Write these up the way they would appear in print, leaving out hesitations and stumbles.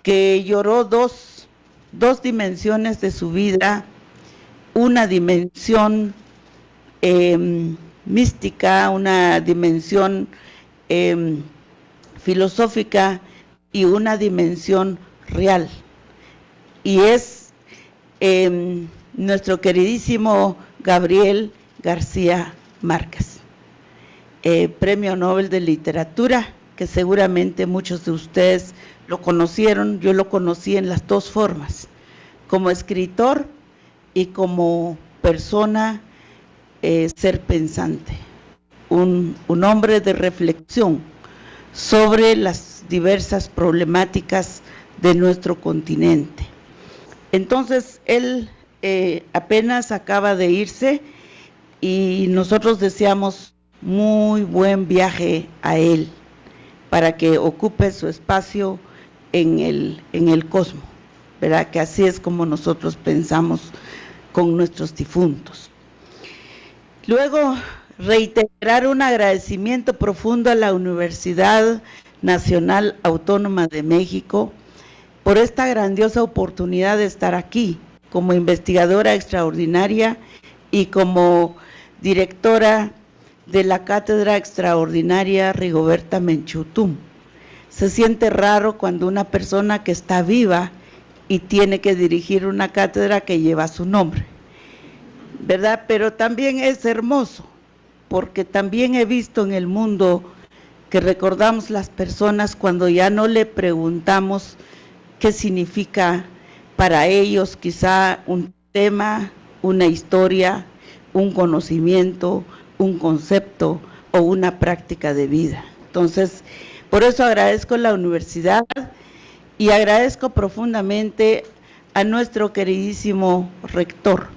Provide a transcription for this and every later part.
que lloró dos dimensiones de su vida, una dimensión mística, una dimensión filosófica y una dimensión real. Y es nuestro queridísimo Gabriel García Márquez, Premio Nobel de Literatura, que seguramente muchos de ustedes lo conocieron. Yo lo conocí en las dos formas, como escritor y como persona, ser pensante, un hombre de reflexión sobre las diversas problemáticas de nuestro continente. Entonces, él apenas acaba de irse y nosotros deseamos muy buen viaje a él para que ocupe su espacio en el cosmos, ¿verdad? Que así es como nosotros pensamos con nuestros difuntos. Luego, reiterar un agradecimiento profundo a la Universidad Nacional Autónoma de México por esta grandiosa oportunidad de estar aquí como investigadora extraordinaria y como directora de la Cátedra Extraordinaria Rigoberta Menchú Tum. Se siente raro cuando una persona que está viva y tiene que dirigir una cátedra que lleva su nombre, ¿verdad? Pero también es hermoso, porque también he visto en el mundo que recordamos las personas cuando ya no le preguntamos qué significa para ellos quizá un tema, una historia, un conocimiento, un concepto o una práctica de vida. Entonces, por eso agradezco a la universidad y agradezco profundamente a nuestro queridísimo rector,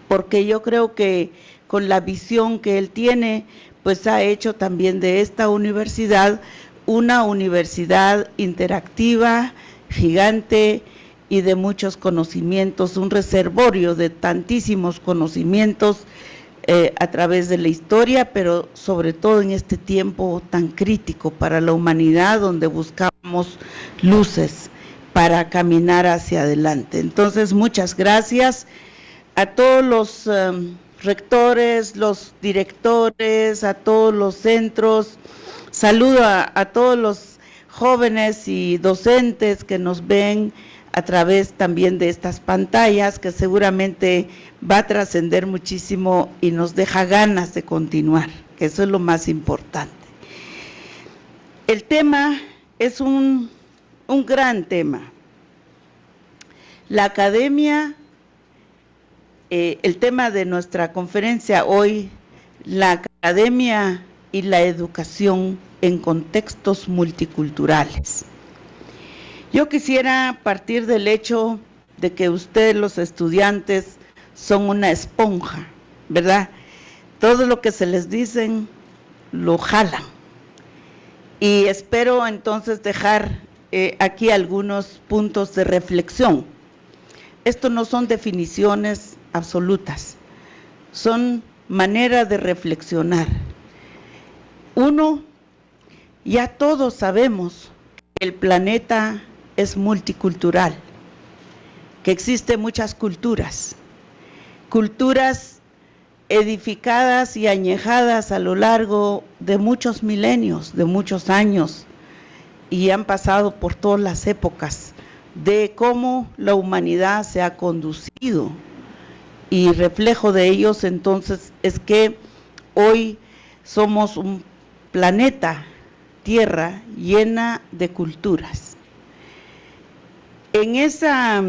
porque yo creo que con la visión que él tiene, pues ha hecho también de esta universidad una universidad interactiva, gigante y de muchos conocimientos, un reservorio de tantísimos conocimientos a través de la historia, pero sobre todo en este tiempo tan crítico para la humanidad, donde buscamos luces para caminar hacia adelante. Entonces, muchas gracias a todos los rectores, los directores, a todos los centros. Saludo a todos los jóvenes y docentes que nos ven a través también de estas pantallas, que seguramente va a trascender muchísimo y nos deja ganas de continuar, que eso es lo más importante. El tema es un gran tema. La academia, el tema de nuestra conferencia hoy, la academia y la educación en contextos multiculturales. Yo quisiera partir del hecho de que ustedes, los estudiantes, son una esponja, ¿verdad? Todo lo que se les dicen, lo jalan. Y espero entonces dejar aquí algunos puntos de reflexión. Esto no son definiciones absolutas, son maneras de reflexionar. Uno, ya todos sabemos que el planeta es multicultural, que existen muchas culturas edificadas y añejadas a lo largo de muchos milenios, de muchos años, y han pasado por todas las épocas de cómo la humanidad se ha conducido, y reflejo de ellos entonces es que hoy somos un planeta, Tierra, llena de culturas. En esa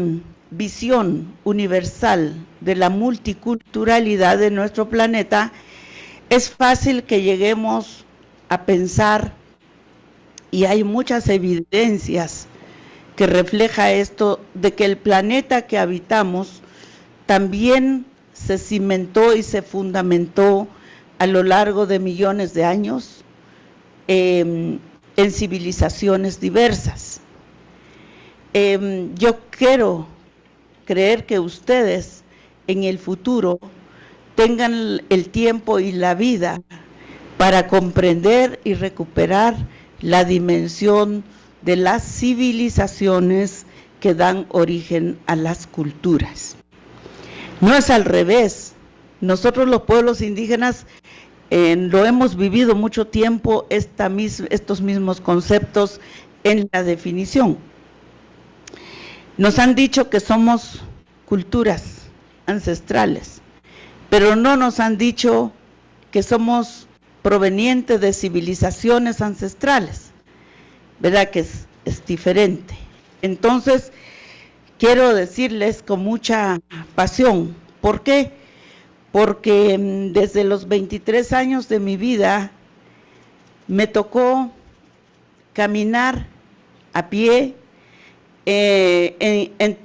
visión universal de la multiculturalidad de nuestro planeta, es fácil que lleguemos a pensar, y hay muchas evidencias que refleja esto, de que el planeta que habitamos también se cimentó y se fundamentó a lo largo de millones de años en civilizaciones diversas. Yo quiero creer que ustedes en el futuro tengan el tiempo y la vida para comprender y recuperar la dimensión de las civilizaciones que dan origen a las culturas. No es al revés. Nosotros los pueblos indígenas lo hemos vivido mucho tiempo estos mismos conceptos en la definición. Nos han dicho que somos culturas ancestrales, pero no nos han dicho que somos provenientes de civilizaciones ancestrales, ¿verdad? Que es diferente. Entonces, quiero decirles con mucha pasión, ¿por qué? Porque desde los 23 años de mi vida me tocó caminar a pie,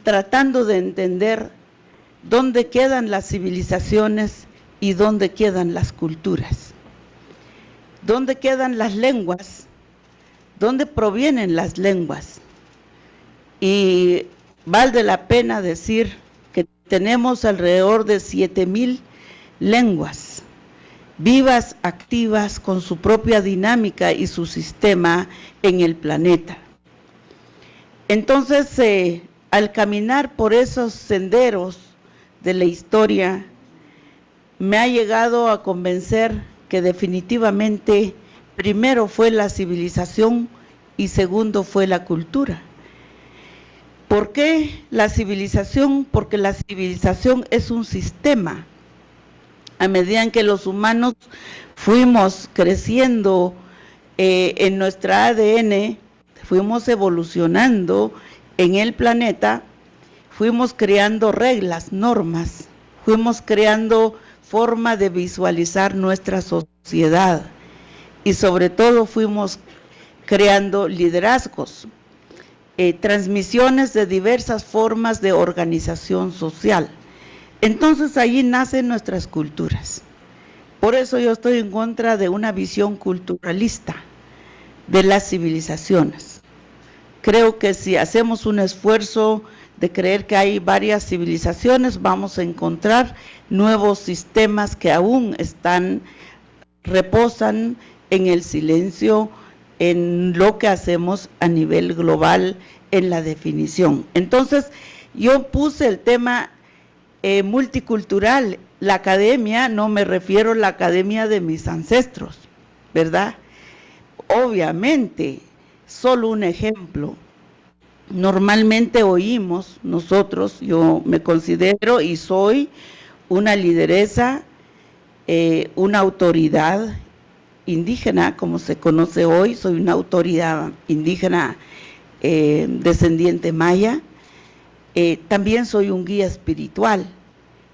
tratando de entender dónde quedan las civilizaciones y dónde quedan las culturas, dónde quedan las lenguas, dónde provienen las lenguas. Y vale la pena decir que tenemos alrededor de 7,000 lenguas vivas, activas, con su propia dinámica y su sistema en el planeta. Entonces, al caminar por esos senderos de la historia, me ha llegado a convencer que definitivamente primero fue la civilización y segundo fue la cultura. ¿Por qué la civilización? Porque la civilización es un sistema. A medida en que los humanos fuimos creciendo en nuestra ADN, fuimos evolucionando en el planeta, fuimos creando reglas, normas, fuimos creando forma de visualizar nuestra sociedad y sobre todo fuimos creando liderazgos, transmisiones de diversas formas de organización social. Entonces allí nacen nuestras culturas. Por eso yo estoy en contra de una visión culturalista de las civilizaciones. Creo que si hacemos un esfuerzo de creer que hay varias civilizaciones, vamos a encontrar nuevos sistemas que aún reposan en el silencio, en lo que hacemos a nivel global en la definición. Entonces, yo puse el tema multicultural. La academia, no me refiero a la academia de mis ancestros, ¿verdad? Obviamente, solo un ejemplo. Normalmente oímos nosotros, yo me considero y soy una lideresa, una autoridad indígena, como se conoce hoy, soy una autoridad indígena descendiente maya, también soy un guía espiritual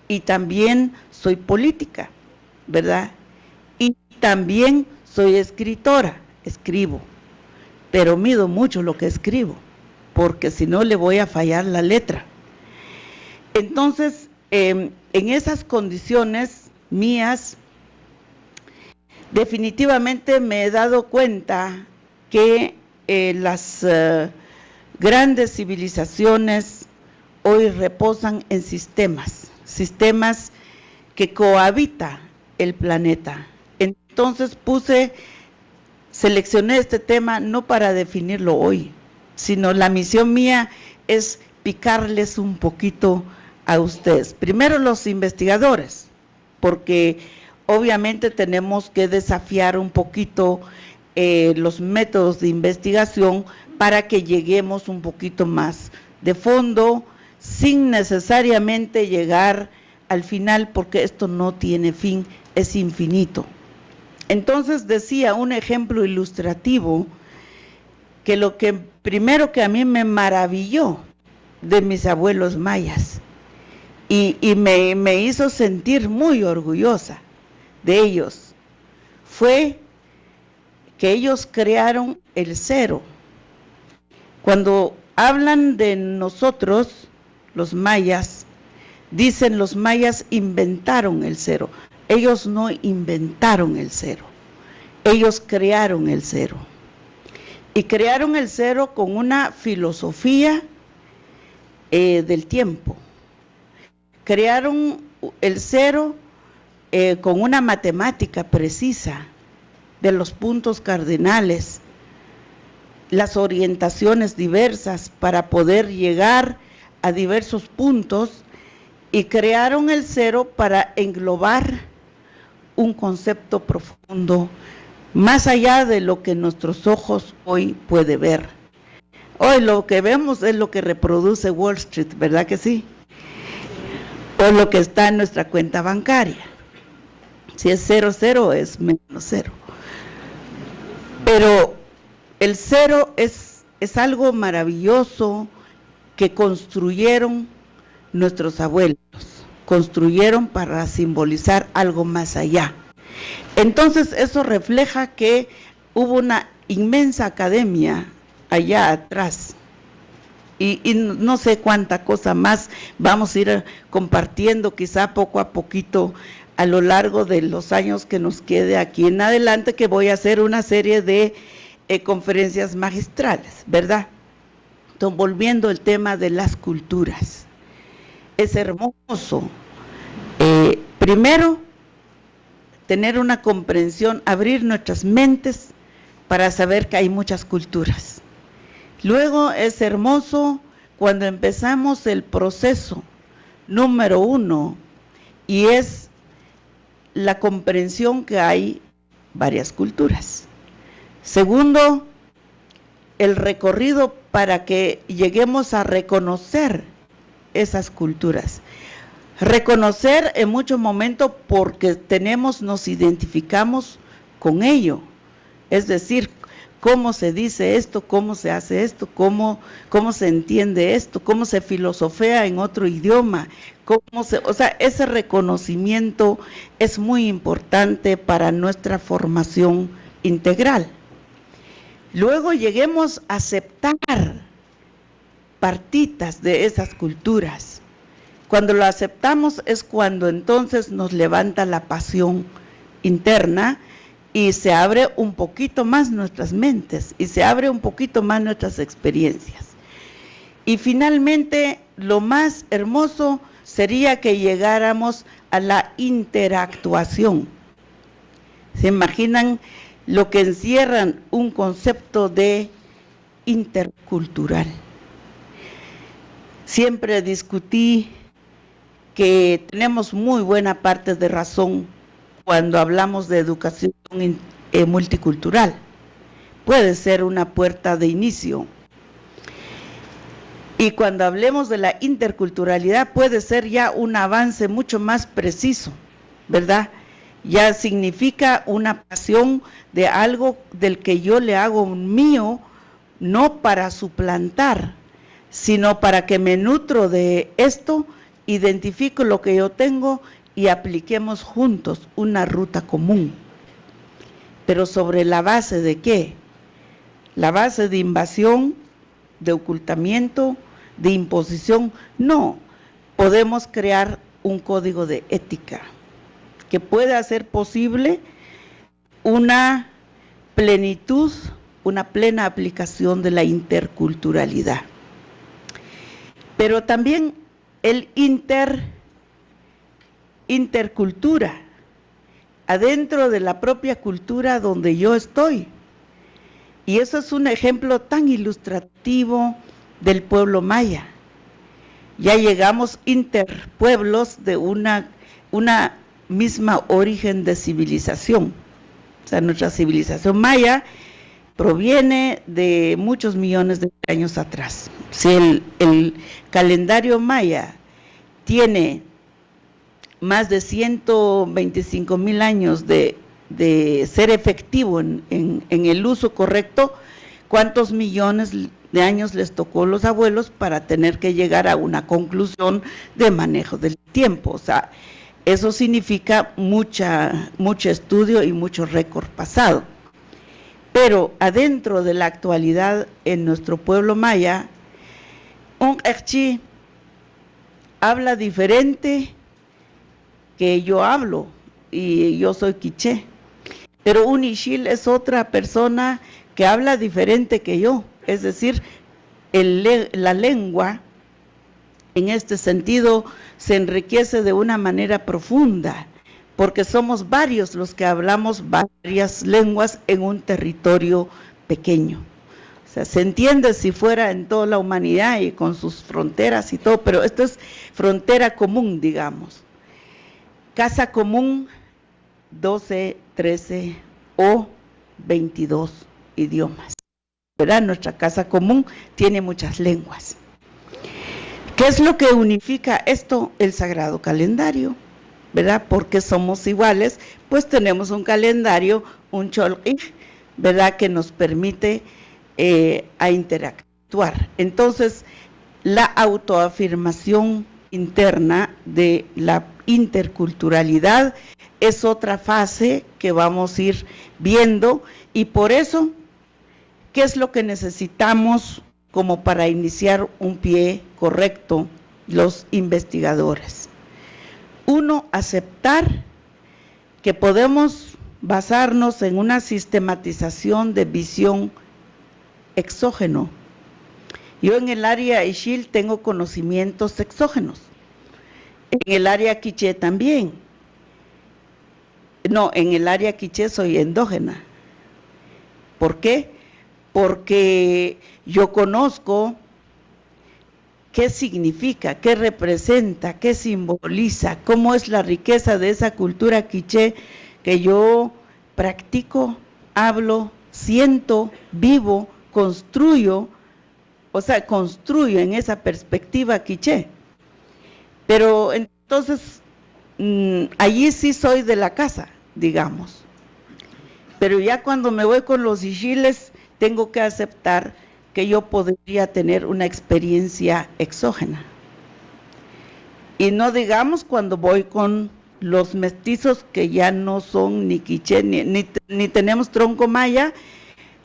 y también soy política, ¿verdad? Y también soy escritora, escribo, pero mido mucho lo que escribo, porque si no le voy a fallar la letra. Entonces, en esas condiciones mías, definitivamente me he dado cuenta que las grandes civilizaciones hoy reposan en sistemas que cohabitan el planeta. Entonces seleccioné este tema no para definirlo hoy, sino la misión mía es picarles un poquito a ustedes. Primero los investigadores, porque obviamente tenemos que desafiar un poquito los métodos de investigación para que lleguemos un poquito más de fondo, sin necesariamente llegar al final, porque esto no tiene fin, es infinito. Entonces decía un ejemplo ilustrativo, que lo que primero que a mí me maravilló de mis abuelos mayas y me hizo sentir muy orgullosa de ellos, fue que ellos crearon el cero. Cuando hablan de nosotros, los mayas, dicen los mayas inventaron el cero. Ellos no inventaron el cero, ellos crearon el cero. Y crearon el cero con una filosofía del tiempo. Crearon el cero con una matemática precisa de los puntos cardinales. las orientaciones diversas para poder llegar a diversos puntos y crearon el cero para englobar un concepto profundo más allá de lo que nuestros ojos hoy pueden ver. Hoy lo que vemos es lo que reproduce Wall Street, ¿verdad que sí? O lo que está en nuestra cuenta bancaria. Si es 0, es menos 0. Pero el cero es algo maravilloso que construyeron nuestros abuelos, construyeron para simbolizar algo más allá. Entonces eso refleja que hubo una inmensa academia allá atrás, y no sé cuánta cosa más vamos a ir compartiendo quizá poco a poquito a lo largo de los años que nos quede aquí en adelante, que voy a hacer una serie de conferencias magistrales, ¿verdad? Entonces, volviendo al tema de las culturas, es hermoso, primero, tener una comprensión, abrir nuestras mentes para saber que hay muchas culturas. Luego es hermoso cuando empezamos el proceso número 1, y es la comprensión que hay varias culturas. Segundo, el recorrido para que lleguemos a reconocer esas culturas. Reconocer en muchos momentos porque nos identificamos con ello. Es decir, cómo se dice esto, cómo se hace esto, cómo se entiende esto, cómo se filosofea en otro idioma, o sea, ese reconocimiento es muy importante para nuestra formación integral. Luego lleguemos a aceptar partitas de esas culturas. Cuando lo aceptamos es cuando entonces nos levanta la pasión interna y se abre un poquito más nuestras mentes y se abre un poquito más nuestras experiencias. Y finalmente, lo más hermoso sería que llegáramos a la interactuación. ¿Se imaginan lo que encierran un concepto de intercultural? Siempre discutí que tenemos muy buena parte de razón cuando hablamos de educación multicultural. Puede ser una puerta de inicio. Y cuando hablemos de la interculturalidad puede ser ya un avance mucho más preciso, ¿verdad? Ya significa una pasión de algo del que yo le hago un mío, no para suplantar, sino para que me nutro de esto, identifico lo que yo tengo y apliquemos juntos una ruta común. Pero ¿sobre la base de qué? La base de invasión, de ocultamiento, de imposición. No, podemos crear un código de ética que pueda hacer posible una plenitud, una plena aplicación de la interculturalidad. Pero también el intercultura, adentro de la propia cultura donde yo estoy. Y eso es un ejemplo tan ilustrativo del pueblo maya. Ya llegamos interpueblos de una misma origen de civilización. O sea, nuestra civilización maya proviene de muchos millones de años atrás. Si el calendario maya tiene más de 125,000 años de ser efectivo en el uso correcto, ¿cuántos millones de años les tocó a los abuelos para tener que llegar a una conclusión de manejo del tiempo? O sea, eso significa mucho estudio y mucho récord pasado. Pero adentro de la actualidad en nuestro pueblo maya, un Erchi habla diferente que yo hablo, y yo soy quiché, pero un Ixil es otra persona que habla diferente que yo, es decir, la lengua en este sentido se enriquece de una manera profunda, porque somos varios los que hablamos varias lenguas en un territorio pequeño. O sea, se entiende si fuera en toda la humanidad y con sus fronteras y todo, pero esto es frontera común, digamos. Casa común, 12, 13 o 22 idiomas. ¿Verdad? Nuestra casa común tiene muchas lenguas. ¿Qué es lo que unifica esto? El Sagrado Calendario, ¿verdad? Porque somos iguales, pues tenemos un calendario, un cholqui, ¿verdad? Que nos permite a interactuar. Entonces, la autoafirmación interna de la interculturalidad es otra fase que vamos a ir viendo, y por eso, ¿qué es lo que necesitamos como para iniciar un pie correcto los investigadores? Uno, aceptar que podemos basarnos en una sistematización de visión exógeno. Yo en el área Ixil tengo conocimientos exógenos, en el área quiché también. No, en el área quiché soy endógena. ¿Por qué? Porque yo conozco qué significa, qué representa, qué simboliza, cómo es la riqueza de esa cultura quiché que yo practico, hablo, siento, vivo, construyo, o sea, construyo en esa perspectiva quiché. Pero entonces, allí sí soy de la casa, digamos. Pero ya cuando me voy con los ixiles, tengo que aceptar que yo podría tener una experiencia exógena. Y no digamos cuando voy con los mestizos que ya no son ni quiché, ni tenemos tronco maya,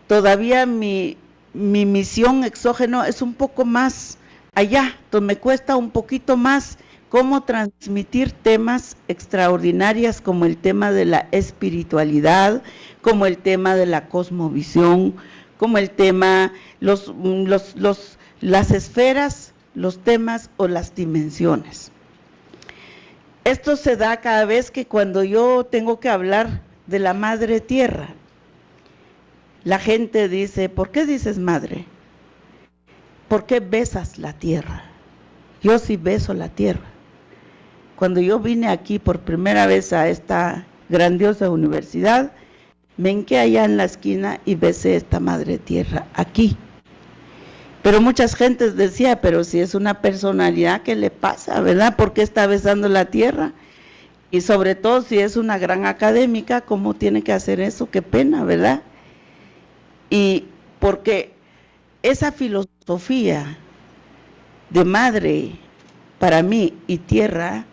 todavía mi misión exógeno es un poco más allá, entonces me cuesta un poquito más cómo transmitir temas extraordinarios como el tema de la espiritualidad, como el tema de la cosmovisión, como el tema, las esferas, los temas o las dimensiones. Esto se da cada vez que cuando yo tengo que hablar de la madre tierra, la gente dice, ¿por qué dices madre? ¿Por qué besas la tierra? Yo sí beso la tierra. Cuando yo vine aquí por primera vez a esta grandiosa universidad, me hinqué allá en la esquina y besé esta madre tierra aquí. Pero muchas gentes decían, pero si es una personalidad, ¿qué le pasa, verdad? ¿Por qué está besando la tierra? Y sobre todo si es una gran académica, ¿cómo tiene que hacer eso? Qué pena, ¿verdad? Y porque esa filosofía de madre para mí y tierra,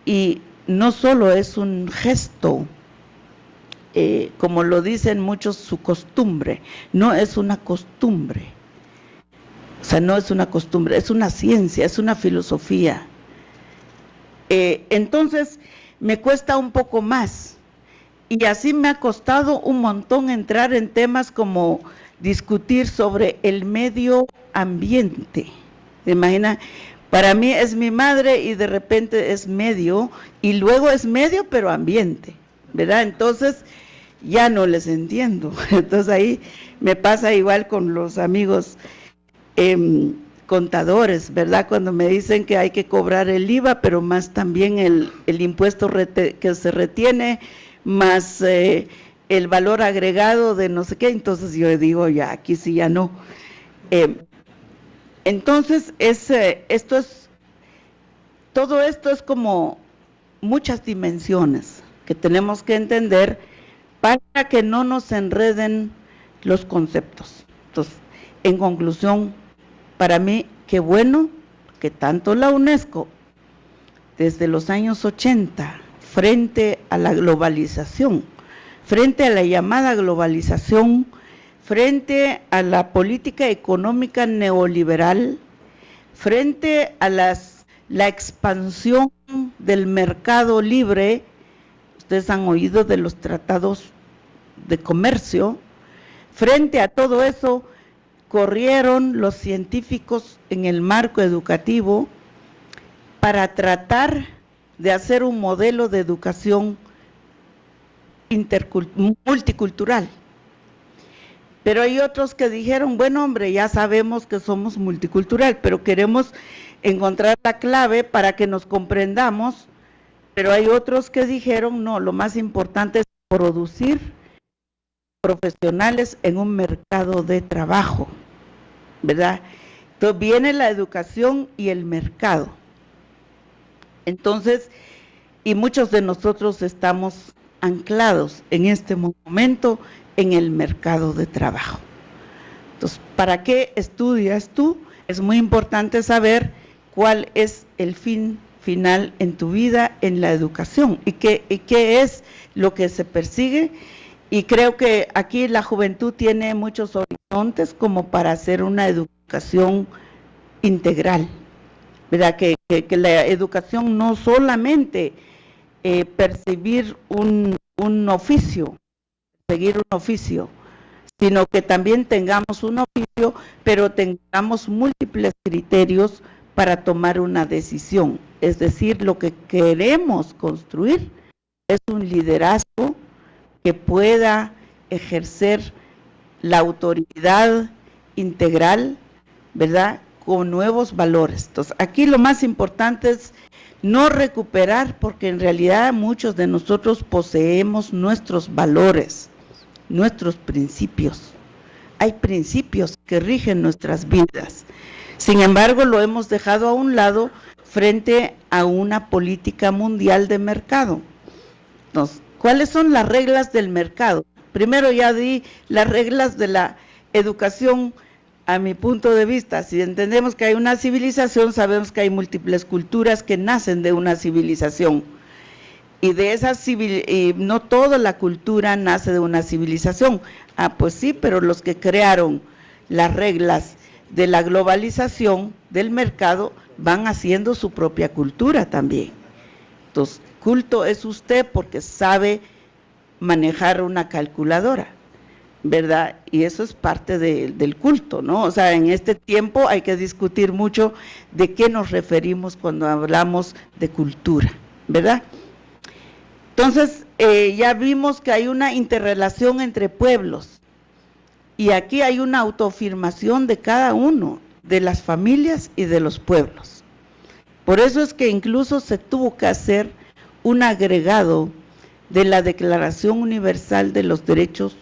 y no solo es un gesto, como lo dicen muchos, su costumbre, no es una costumbre, o sea, no es una costumbre, es una ciencia, es una filosofía. Entonces, me cuesta un poco más, y así me ha costado un montón entrar en temas como discutir sobre el medio ambiente. ¿Se imagina? Para mí es mi madre y de repente es medio, y luego es medio pero ambiente, ¿verdad? Entonces ya no les entiendo. Entonces ahí me pasa igual con los amigos contadores, ¿verdad? Cuando me dicen que hay que cobrar el IVA, pero más también el impuesto que se retiene, más el valor agregado de no sé qué, entonces yo digo ya, aquí sí ya no. Entonces, todo esto es como muchas dimensiones que tenemos que entender para que no nos enreden los conceptos. Entonces, en conclusión, para mí, qué bueno que tanto la UNESCO, desde los años 80, frente a la globalización, frente a la llamada globalización, frente a la política económica neoliberal, frente a la expansión del mercado libre, ustedes han oído de los tratados de comercio, frente a todo eso, corrieron los científicos en el marco educativo para tratar de hacer un modelo de educación multicultural. Pero hay otros que dijeron, bueno, hombre, ya sabemos que somos multicultural, pero queremos encontrar la clave para que nos comprendamos. Pero hay otros que dijeron, no, lo más importante es producir profesionales en un mercado de trabajo, ¿verdad? Entonces viene la educación y el mercado. Entonces, y muchos de nosotros estamos anclados en este momento en el mercado de trabajo. Entonces, ¿para qué estudias tú? Es muy importante saber cuál es el fin final en tu vida en la educación y qué es lo que se persigue. Y creo que aquí la juventud tiene muchos horizontes como para hacer una educación integral, ¿verdad? Que la educación no solamente percibir un oficio, seguir un oficio, sino que también tengamos un oficio, pero tengamos múltiples criterios para tomar una decisión. Es decir, lo que queremos construir es un liderazgo que pueda ejercer la autoridad integral, ¿verdad?, con nuevos valores. Entonces, aquí lo más importante es no recuperar, porque en realidad muchos de nosotros poseemos nuestros valores, nuestros principios. Hay principios que rigen nuestras vidas. Sin embargo, lo hemos dejado a un lado frente a una política mundial de mercado. Entonces, ¿cuáles son las reglas del mercado? Primero ya di las reglas de la educación a mi punto de vista. Si entendemos que hay una civilización, sabemos que hay múltiples culturas que nacen de una civilización. Y de esa no toda la cultura nace de una civilización. Ah, pues sí, pero los que crearon las reglas de la globalización del mercado van haciendo su propia cultura también. Entonces, culto es usted porque sabe manejar una calculadora, ¿verdad? Y eso es parte del culto, ¿no? O sea, en este tiempo hay que discutir mucho de qué nos referimos cuando hablamos de cultura, ¿verdad? Entonces, ya vimos que hay una interrelación entre pueblos y aquí hay una autoafirmación de cada uno, de las familias y de los pueblos. Por eso es que incluso se tuvo que hacer un agregado de la Declaración Universal de los Derechos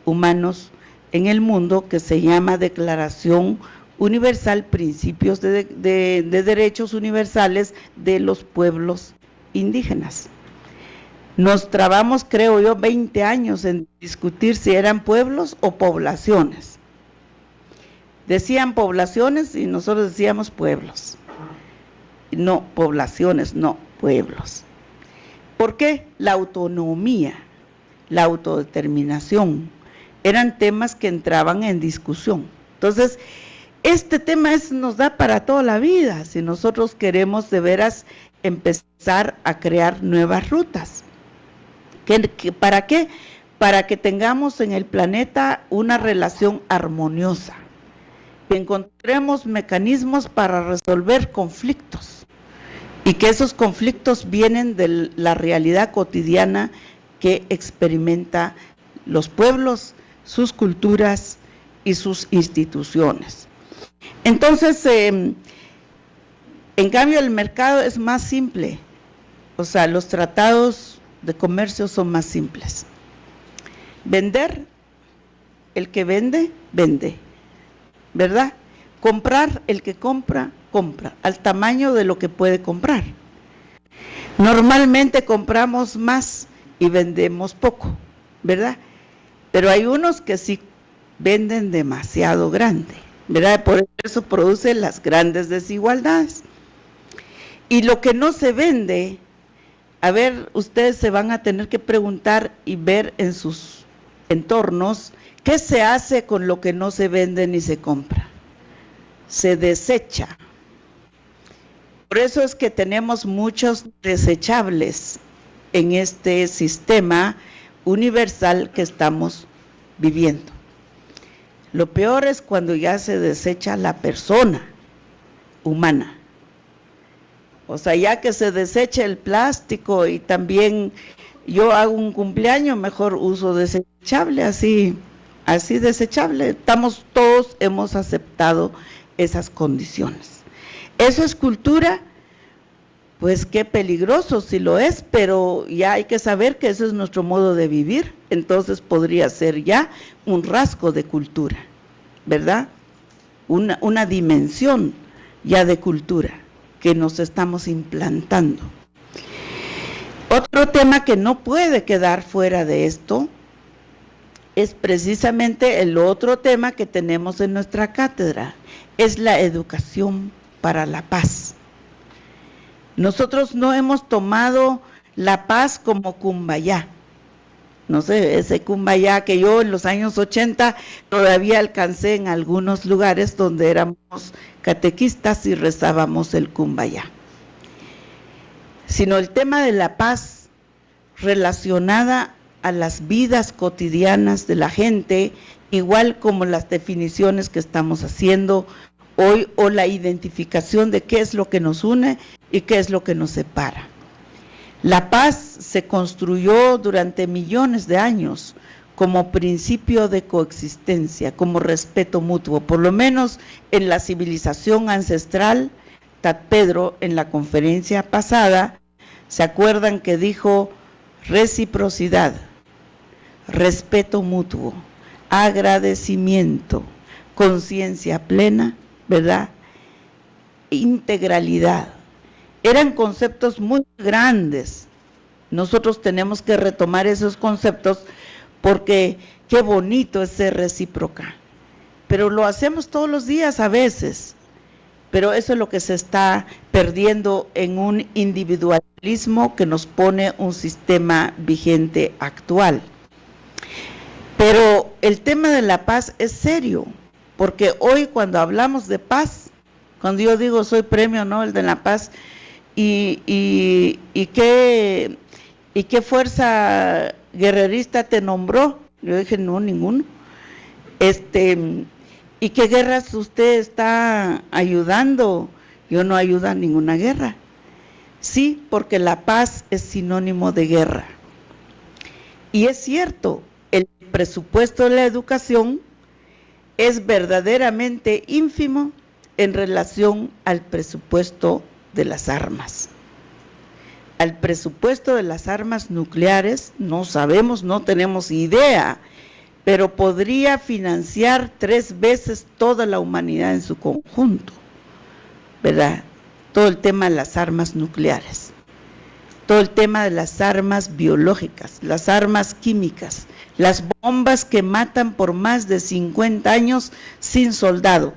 Humanos en el mundo, que se llama Declaración Universal Principios de Derechos Universales de los Pueblos Indígenas. Nos trabamos, creo yo, 20 años en discutir si eran pueblos o poblaciones. Decían poblaciones y nosotros decíamos pueblos. No, poblaciones, no, pueblos. ¿Por qué? La autonomía, la autodeterminación, eran temas que entraban en discusión. Entonces, este tema nos da para toda la vida, si nosotros queremos de veras empezar a crear nuevas rutas. ¿Para qué? Para que tengamos en el planeta una relación armoniosa, que encontremos mecanismos para resolver conflictos y que esos conflictos vienen de la realidad cotidiana que experimenta los pueblos, sus culturas y sus instituciones. Entonces, en cambio el mercado es más simple, o sea, los tratados de comercio son más simples. Vender, el que vende, vende, ¿verdad? Comprar, el que compra, compra, al tamaño de lo que puede comprar. Normalmente compramos más y vendemos poco, ¿verdad? Pero hay unos que sí venden demasiado grande, ¿verdad? Por eso produce las grandes desigualdades. Y lo que no se vende, a ver, ustedes se van a tener que preguntar y ver en sus entornos, ¿qué se hace con lo que no se vende ni se compra? Se desecha. Por eso es que tenemos muchos desechables en este sistema universal que estamos viviendo. Lo peor es cuando ya se desecha la persona humana. O sea, ya que se desecha el plástico y también yo hago un cumpleaños, mejor uso desechable, así así desechable. Todos hemos aceptado esas condiciones. ¿Eso es cultura? Pues qué peligroso si lo es, pero ya hay que saber que ese es nuestro modo de vivir, entonces podría ser ya un rasgo de cultura, ¿verdad? Una dimensión ya de cultura que nos estamos implantando. Otro tema que no puede quedar fuera de esto es precisamente el otro tema que tenemos en nuestra cátedra, es la educación para la paz. Nosotros no hemos tomado la paz como Kumbaya. No sé, ese Kumbaya que yo en los años 80 todavía alcancé en algunos lugares donde éramos catequistas y rezábamos el Kumbaya. Sino el tema de la paz relacionada a las vidas cotidianas de la gente, igual como las definiciones que estamos haciendo hoy o la identificación de qué es lo que nos une y qué es lo que nos separa. La paz se construyó durante millones de años como principio de coexistencia, como respeto mutuo, por lo menos en la civilización ancestral. Tat Pedro en la conferencia pasada, ¿se acuerdan que dijo reciprocidad, respeto mutuo, agradecimiento, conciencia plena, ¿verdad? Integralidad. Eran conceptos muy grandes. Nosotros tenemos que retomar esos conceptos porque qué bonito es ser recíproca. Pero lo hacemos todos los días a veces. Pero eso es lo que se está perdiendo en un individualismo que nos pone un sistema vigente actual. Pero el tema de la paz es serio, porque hoy cuando hablamos de paz, cuando yo digo soy Premio Nobel de la Paz, ¿y qué fuerza guerrerista te nombró? Yo dije, no, ninguno. ¿Y qué guerras usted está ayudando? Yo no ayudo a ninguna guerra. Sí, porque la paz es sinónimo de guerra. Y es cierto, el presupuesto de la educación es verdaderamente ínfimo en relación al presupuesto de las armas. Al presupuesto de las armas nucleares no sabemos, no tenemos idea, pero podría financiar 3 veces toda la humanidad en su conjunto, ¿verdad? Todo el tema de las armas nucleares, todo el tema de las armas biológicas, las armas químicas, las bombas que matan por más de 50 años sin soldado.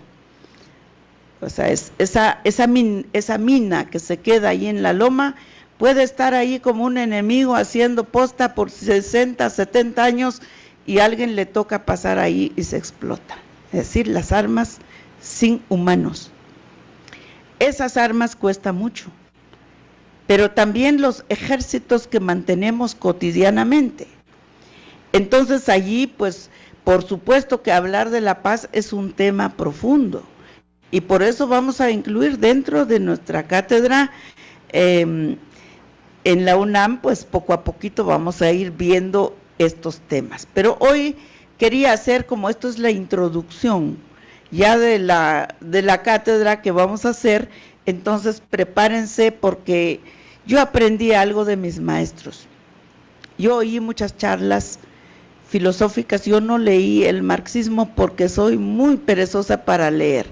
O sea, esa mina que se queda ahí en la loma puede estar ahí como un enemigo haciendo posta por 60, 70 años y a alguien le toca pasar ahí y se explota. Es decir, las armas sin humanos. Esas armas cuestan mucho, pero también los ejércitos que mantenemos cotidianamente. Entonces allí, pues, por supuesto que hablar de la paz es un tema profundo. Y por eso vamos a incluir dentro de nuestra cátedra, en la UNAM, pues poco a poquito vamos a ir viendo estos temas. Pero hoy quería hacer, como esto es la introducción ya de la cátedra que vamos a hacer, entonces prepárense porque yo aprendí algo de mis maestros. Yo oí muchas charlas filosóficas, yo no leí el marxismo porque soy muy perezosa para leer,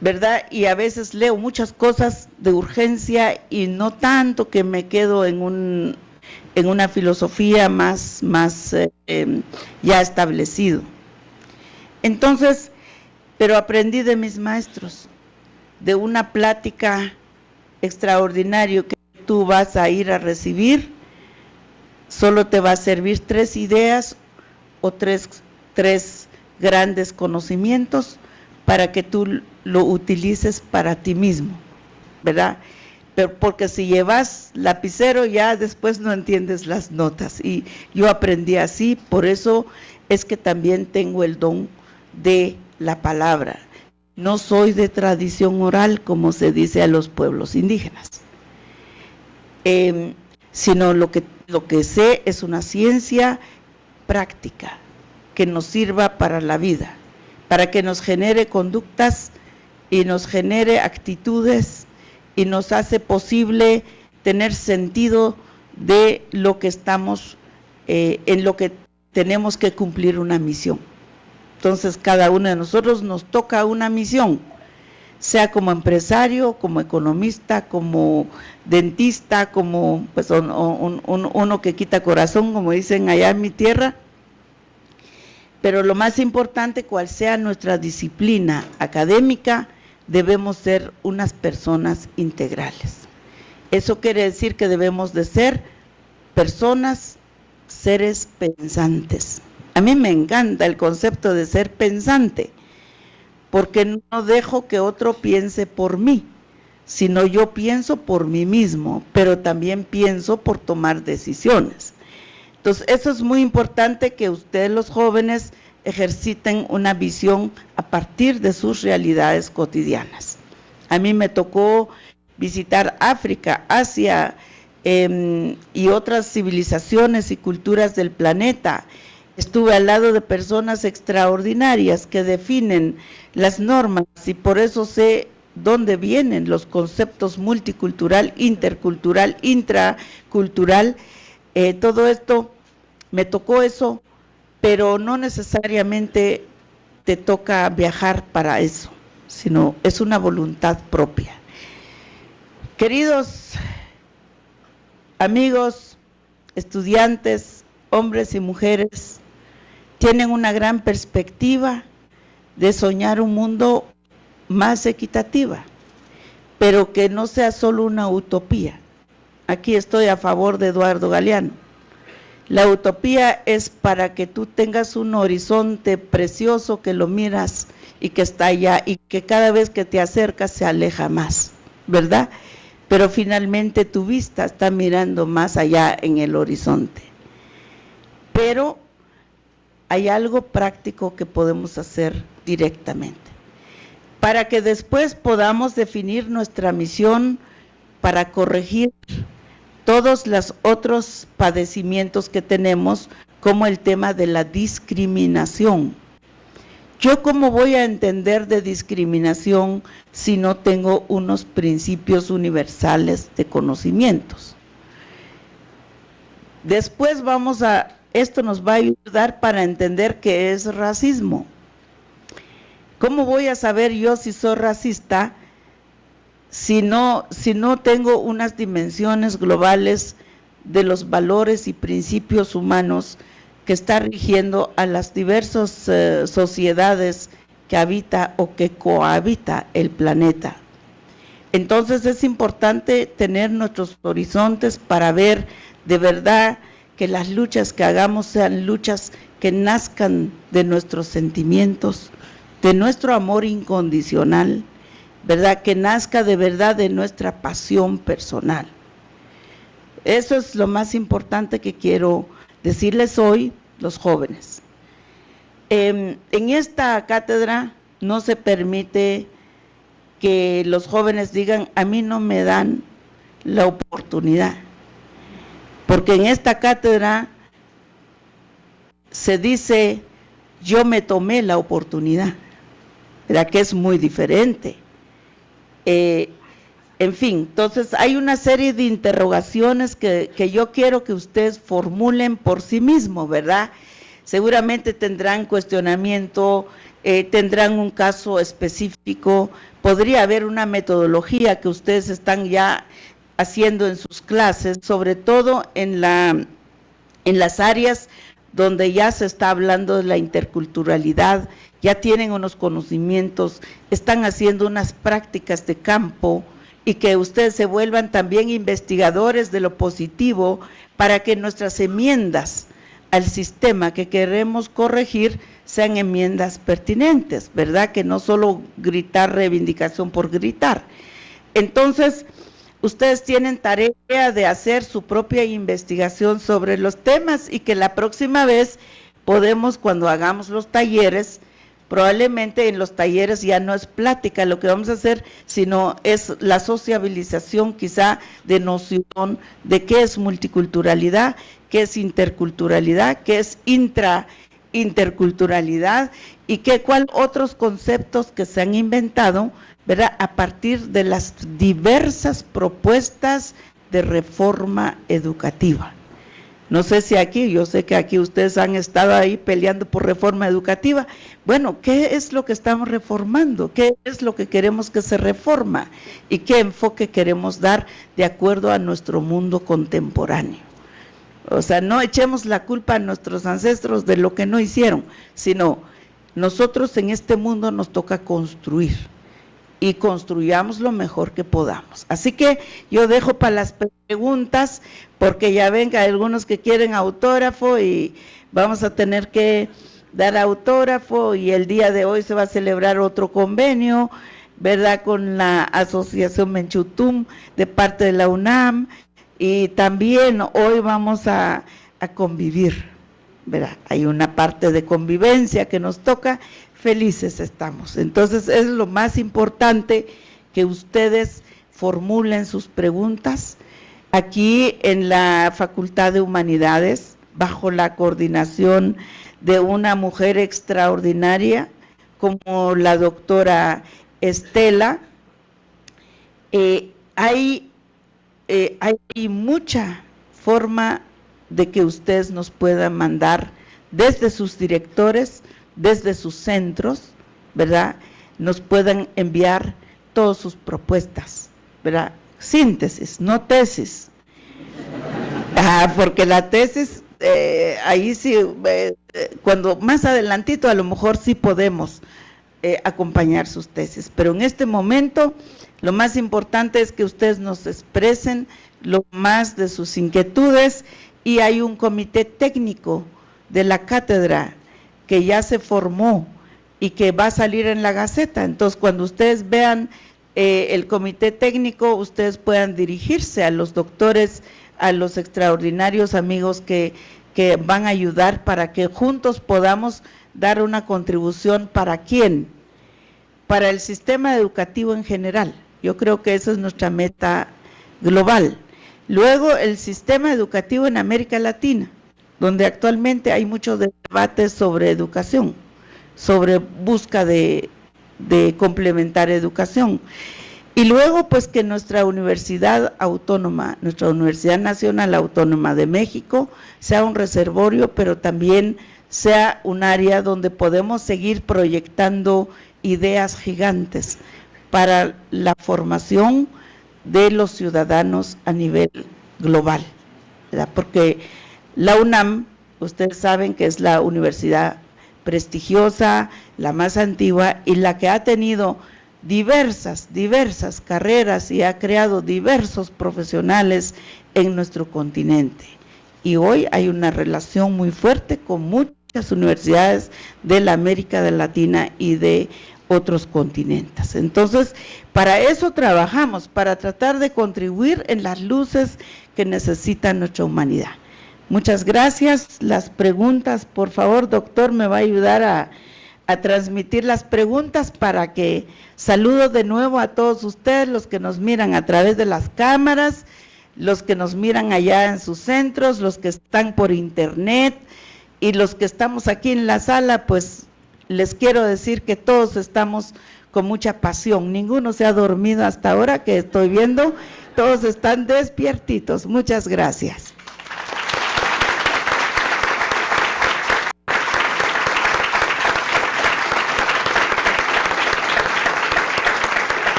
¿verdad? Y a veces leo muchas cosas de urgencia y no tanto que me quedo en una filosofía más ya establecido. Entonces, pero aprendí de mis maestros, de una plática extraordinaria que tú vas a ir a recibir, solo te va a servir 3 ideas o tres grandes conocimientos para que tú lo utilices para ti mismo, ¿verdad? Pero porque si llevas lapicero ya después no entiendes las notas, y yo aprendí así, por eso es que también tengo el don de la palabra. No soy de tradición oral, como se dice a los pueblos indígenas, sino lo que sé es una ciencia práctica, que nos sirva para la vida, para que nos genere conductas y nos genere actitudes y nos hace posible tener sentido de lo que estamos, en lo que tenemos que cumplir una misión. Entonces cada uno de nosotros nos toca una misión, sea como empresario, como economista, como dentista, como pues, uno que quita corazón, como dicen allá en mi tierra. Pero lo más importante, cual sea nuestra disciplina académica, debemos ser unas personas integrales. Eso quiere decir que debemos de ser personas, seres pensantes. A mí me encanta el concepto de ser pensante, porque no dejo que otro piense por mí, sino yo pienso por mí mismo, pero también pienso por tomar decisiones. Entonces, eso es muy importante, que ustedes los jóvenes ejerciten una visión a partir de sus realidades cotidianas. A mí me tocó visitar África, Asia y otras civilizaciones y culturas del planeta. Estuve al lado de personas extraordinarias que definen las normas y por eso sé dónde vienen los conceptos multicultural, intercultural, intracultural. Todo esto, me tocó eso, pero no necesariamente te toca viajar para eso, sino es una voluntad propia. Queridos amigos, estudiantes, hombres y mujeres, tienen una gran perspectiva de soñar un mundo más equitativa, pero que no sea solo una utopía. Aquí estoy a favor de Eduardo Galeano. La utopía es para que tú tengas un horizonte precioso que lo miras y que está allá y que cada vez que te acercas se aleja más, ¿verdad? Pero finalmente tu vista está mirando más allá en el horizonte. Pero hay algo práctico que podemos hacer directamente, para que después podamos definir nuestra misión para corregir todos los otros padecimientos que tenemos, como el tema de la discriminación. ¿Yo cómo voy a entender de discriminación si no tengo unos principios universales de conocimientos? Después esto nos va a ayudar para entender qué es racismo. ¿Cómo voy a saber yo si soy racista si no tengo unas dimensiones globales de los valores y principios humanos que están rigiendo a las diversas sociedades que habita o que cohabita el planeta? Entonces es importante tener nuestros horizontes para ver de verdad que las luchas que hagamos sean luchas que nazcan de nuestros sentimientos, de nuestro amor incondicional, ¿verdad? Que nazca de verdad de nuestra pasión personal. Eso es lo más importante que quiero decirles hoy, los jóvenes. En esta cátedra no se permite que los jóvenes digan, a mí no me dan la oportunidad, porque en esta cátedra se dice, yo me tomé la oportunidad, ¿verdad? Que es muy diferente. En fin, entonces hay una serie de interrogaciones que yo quiero que ustedes formulen por sí mismos, ¿verdad? Seguramente tendrán cuestionamiento, tendrán un caso específico, podría haber una metodología que ustedes están ya haciendo en sus clases, sobre todo en las áreas donde ya se está hablando de la interculturalidad, ya tienen unos conocimientos, están haciendo unas prácticas de campo, y que ustedes se vuelvan también investigadores de lo positivo para que nuestras enmiendas al sistema que queremos corregir sean enmiendas pertinentes, ¿verdad? Que no solo gritar reivindicación por gritar. Entonces, ustedes tienen tarea de hacer su propia investigación sobre los temas y que la próxima vez podemos, cuando hagamos los talleres, probablemente en los talleres ya no es plática lo que vamos a hacer, sino es la sociabilización quizá de noción de qué es multiculturalidad, qué es interculturalidad, qué es interculturalidad y cuál otros conceptos que se han inventado, ¿verdad?, a partir de las diversas propuestas de reforma educativa. No sé si aquí, yo sé que aquí ustedes han estado ahí peleando por reforma educativa. Bueno, ¿qué es lo que estamos reformando? ¿Qué es lo que queremos que se reforma? ¿Y qué enfoque queremos dar de acuerdo a nuestro mundo contemporáneo? O sea, no echemos la culpa a nuestros ancestros de lo que no hicieron, sino nosotros en este mundo nos toca construir y construyamos lo mejor que podamos. Así que yo dejo para las preguntas, porque ya ven que hay algunos que quieren autógrafo y vamos a tener que dar autógrafo, y el día de hoy se va a celebrar otro convenio, ¿verdad?, con la Asociación Menchutum de parte de la UNAM, y también hoy vamos a convivir, ¿verdad? Hay una parte de convivencia que nos toca. Felices estamos. Entonces es lo más importante, que ustedes formulen sus preguntas aquí en la Facultad de Humanidades, bajo la coordinación de una mujer extraordinaria como la doctora Estela. Hay mucha forma de que ustedes nos puedan mandar desde sus directores, desde sus centros, ¿verdad?, nos puedan enviar todas sus propuestas, ¿verdad? Síntesis, no tesis. Porque la tesis, ahí sí, cuando más adelantito a lo mejor sí podemos acompañar sus tesis, pero en este momento lo más importante es que ustedes nos expresen lo más de sus inquietudes, y hay un comité técnico de la cátedra que ya se formó y que va a salir en la Gaceta. Entonces, cuando ustedes vean el comité técnico, ustedes puedan dirigirse a los doctores, a los extraordinarios amigos que van a ayudar para que juntos podamos dar una contribución. ¿Para quién? Para el sistema educativo en general. Yo creo que esa es nuestra meta global. Luego, el sistema educativo en América Latina, donde actualmente hay mucho debate sobre educación, sobre busca de complementar educación. Y luego, pues, que nuestra universidad autónoma, nuestra Universidad Nacional Autónoma de México, sea un reservorio, pero también sea un área donde podemos seguir proyectando ideas gigantes para la formación de los ciudadanos a nivel global, ¿verdad? Porque la UNAM, ustedes saben que es la universidad prestigiosa, la más antigua y la que ha tenido diversas carreras y ha creado diversos profesionales en nuestro continente. Y hoy hay una relación muy fuerte con muchas universidades de la América Latina y de otros continentes. Entonces, para eso trabajamos, para tratar de contribuir en las luces que necesita nuestra humanidad. Muchas gracias. Las preguntas, por favor, doctor, me va a ayudar a transmitir las preguntas para que saludo de nuevo a todos ustedes, los que nos miran a través de las cámaras, los que nos miran allá en sus centros, los que están por internet y los que estamos aquí en la sala. Pues les quiero decir que todos estamos con mucha pasión, ninguno se ha dormido hasta ahora que estoy viendo, todos están despiertitos. Muchas gracias.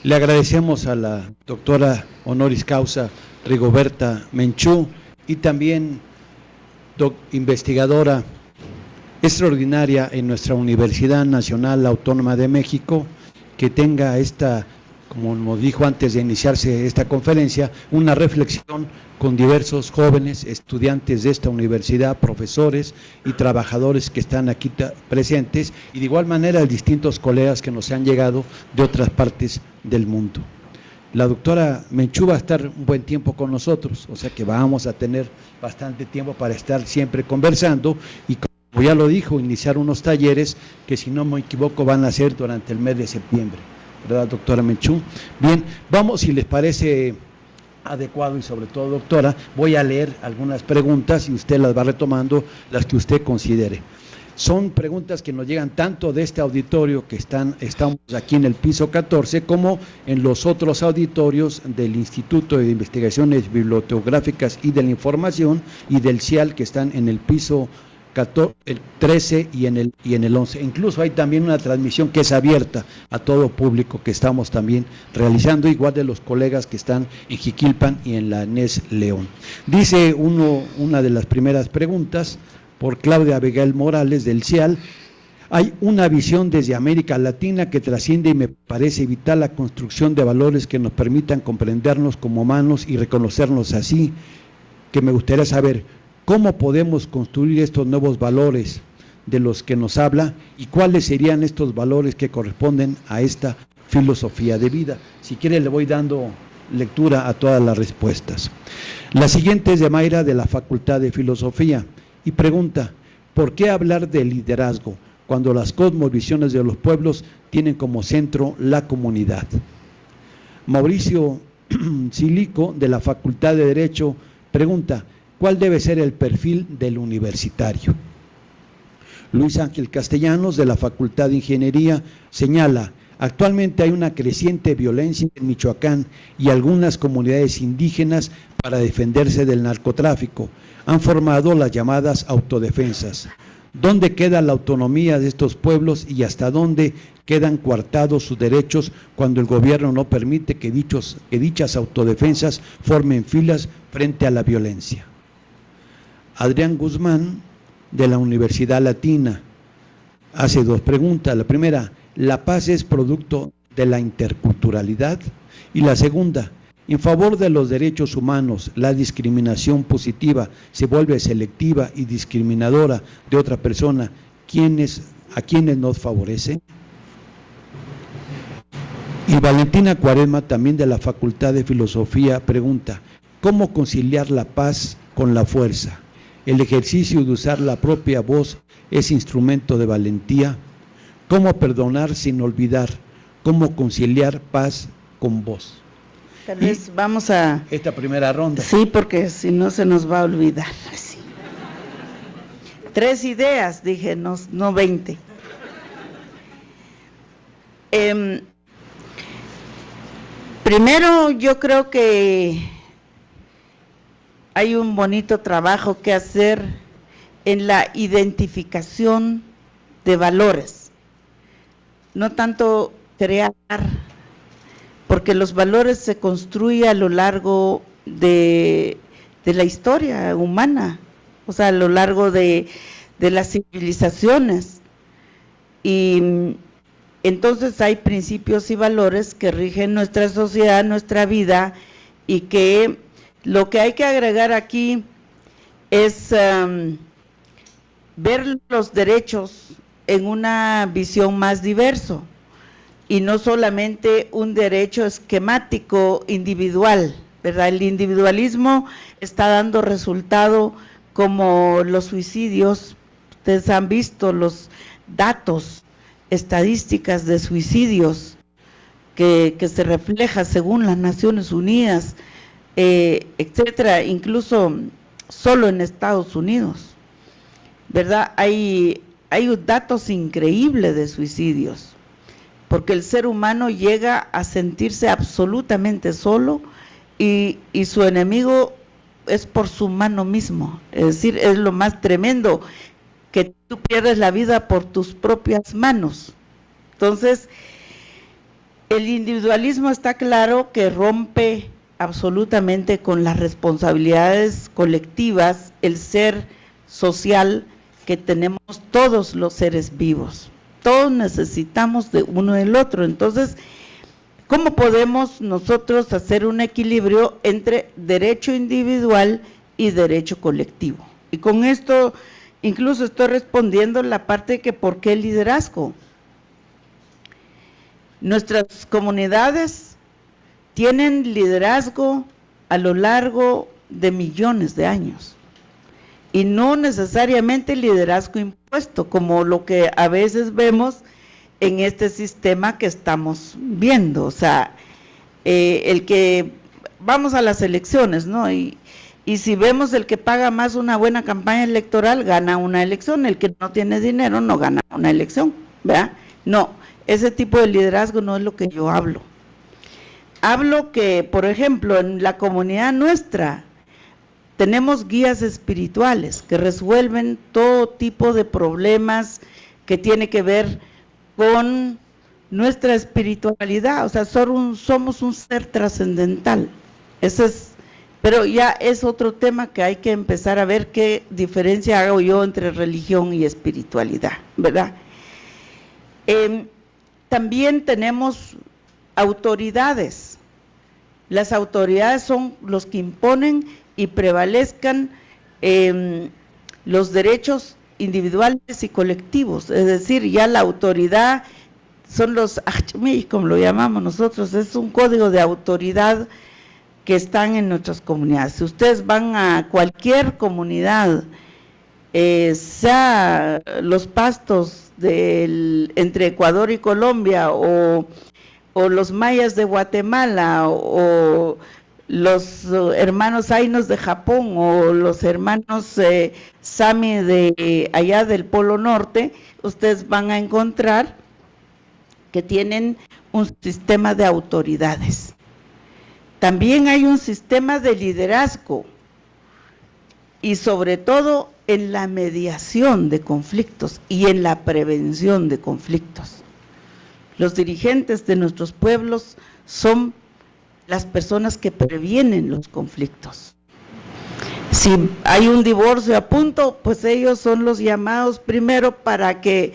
Le agradecemos a la doctora honoris causa Rigoberta Menchú, y también investigadora extraordinaria en nuestra Universidad Nacional Autónoma de México, que tenga esta, como nos dijo antes de iniciarse esta conferencia, una reflexión con diversos jóvenes estudiantes de esta universidad, profesores y trabajadores que están aquí presentes, y de igual manera distintos colegas que nos han llegado de otras partes del mundo. La doctora Menchú va a estar un buen tiempo con nosotros, o sea que vamos a tener bastante tiempo para estar siempre conversando, y como ya lo dijo, iniciar unos talleres que, si no me equivoco, van a ser durante el mes de septiembre, ¿verdad, doctora Menchú? Bien, vamos, si les parece, adecuado y sobre todo, doctora, voy a leer algunas preguntas y usted las va retomando, las que usted considere. Son preguntas que nos llegan tanto de este auditorio que estamos aquí en el piso 14 como en los otros auditorios del Instituto de Investigaciones Bibliotecográficas y de la Información y del CIAL que están en el piso 13 y en el 11. Incluso hay también una transmisión que es abierta a todo público que estamos también realizando, igual de los colegas que están en Jiquilpan y en la NES León. Dice una de las primeras preguntas, por Claudia Abigail Morales del CIAL: hay una visión desde América Latina que trasciende y me parece vital la construcción de valores que nos permitan comprendernos como humanos y reconocernos así, que me gustaría saber cómo podemos construir estos nuevos valores de los que nos habla y cuáles serían estos valores que corresponden a esta filosofía de vida. Si quiere le voy dando lectura a todas las respuestas. La siguiente es de Mayra de la Facultad de Filosofía y pregunta: ¿por qué hablar de liderazgo cuando las cosmovisiones de los pueblos tienen como centro la comunidad? Mauricio Silico de la Facultad de Derecho pregunta: ¿cuál debe ser el perfil del universitario? Luis Ángel Castellanos de la Facultad de Ingeniería señala: actualmente hay una creciente violencia en Michoacán y algunas comunidades indígenas para defenderse del narcotráfico han formado las llamadas autodefensas. ¿Dónde queda la autonomía de estos pueblos y hasta dónde quedan coartados sus derechos cuando el gobierno no permite que dichas autodefensas formen filas frente a la violencia? Adrián Guzmán de la Universidad Latina hace dos preguntas. La primera: ¿la paz es producto de la interculturalidad? Y la segunda: en favor de los derechos humanos, la discriminación positiva se vuelve selectiva y discriminadora de otra persona, ¿a quienes nos favorece? Y Valentina Cuaresma, también de la Facultad de Filosofía, pregunta: ¿cómo conciliar la paz con la fuerza? ¿El ejercicio de usar la propia voz es instrumento de valentía? ¿Cómo perdonar sin olvidar? ¿Cómo conciliar paz con voz? Tal vez vamos a... esta primera ronda. Sí, porque si no se nos va a olvidar. Sí. 3 ideas, dije, no 20. Primero, yo creo que hay un bonito trabajo que hacer en la identificación de valores, no tanto crear, porque los valores se construyen a lo largo de la historia humana, o sea, a lo largo de las civilizaciones, y entonces hay principios y valores que rigen nuestra sociedad, nuestra vida, y que lo que hay que agregar aquí es ver los derechos en una visión más diverso, y no solamente un derecho esquemático individual, ¿verdad? El individualismo está dando resultado como los suicidios. Ustedes han visto los datos, estadísticas de suicidios que se refleja según las Naciones Unidas, etcétera, incluso solo en Estados Unidos, ¿verdad? Hay datos increíbles de suicidios, porque el ser humano llega a sentirse absolutamente solo y su enemigo es por su mano mismo, es decir, es lo más tremendo, que tú pierdes la vida por tus propias manos. Entonces, el individualismo está claro que rompe absolutamente con las responsabilidades colectivas, el ser social que tenemos todos los seres vivos. Todos necesitamos de uno del otro. Entonces, ¿cómo podemos nosotros hacer un equilibrio entre derecho individual y derecho colectivo? Y con esto incluso estoy respondiendo la parte de que ¿por qué el liderazgo? Nuestras comunidades tienen liderazgo a lo largo de millones de años, y no necesariamente liderazgo impuesto, como lo que a veces vemos en este sistema que estamos viendo. O sea, el que vamos a las elecciones, ¿no? Y si vemos el que paga más una buena campaña electoral, gana una elección, el que no tiene dinero no gana una elección, ¿verdad? No, ese tipo de liderazgo no es lo que yo hablo. Hablo que, por ejemplo, en la comunidad nuestra, tenemos guías espirituales que resuelven todo tipo de problemas que tiene que ver con nuestra espiritualidad, o sea, somos un ser trascendental. Ese es, pero ya es otro tema que hay que empezar a ver qué diferencia hago yo entre religión y espiritualidad, ¿verdad? También tenemos autoridades. Las autoridades son los que imponen y prevalezcan los derechos individuales y colectivos, es decir, ya la autoridad son los achmi, como lo llamamos nosotros, es un código de autoridad que están en nuestras comunidades. Si ustedes van a cualquier comunidad, sea los pastos entre Ecuador y Colombia, o los mayas de Guatemala, o los hermanos Ainos de Japón, o los hermanos Sami de allá del Polo Norte, ustedes van a encontrar que tienen un sistema de autoridades. También hay un sistema de liderazgo, y sobre todo en la mediación de conflictos y en la prevención de conflictos. Los dirigentes de nuestros pueblos son las personas que previenen los conflictos. Si hay un divorcio a punto, pues ellos son los llamados primero para que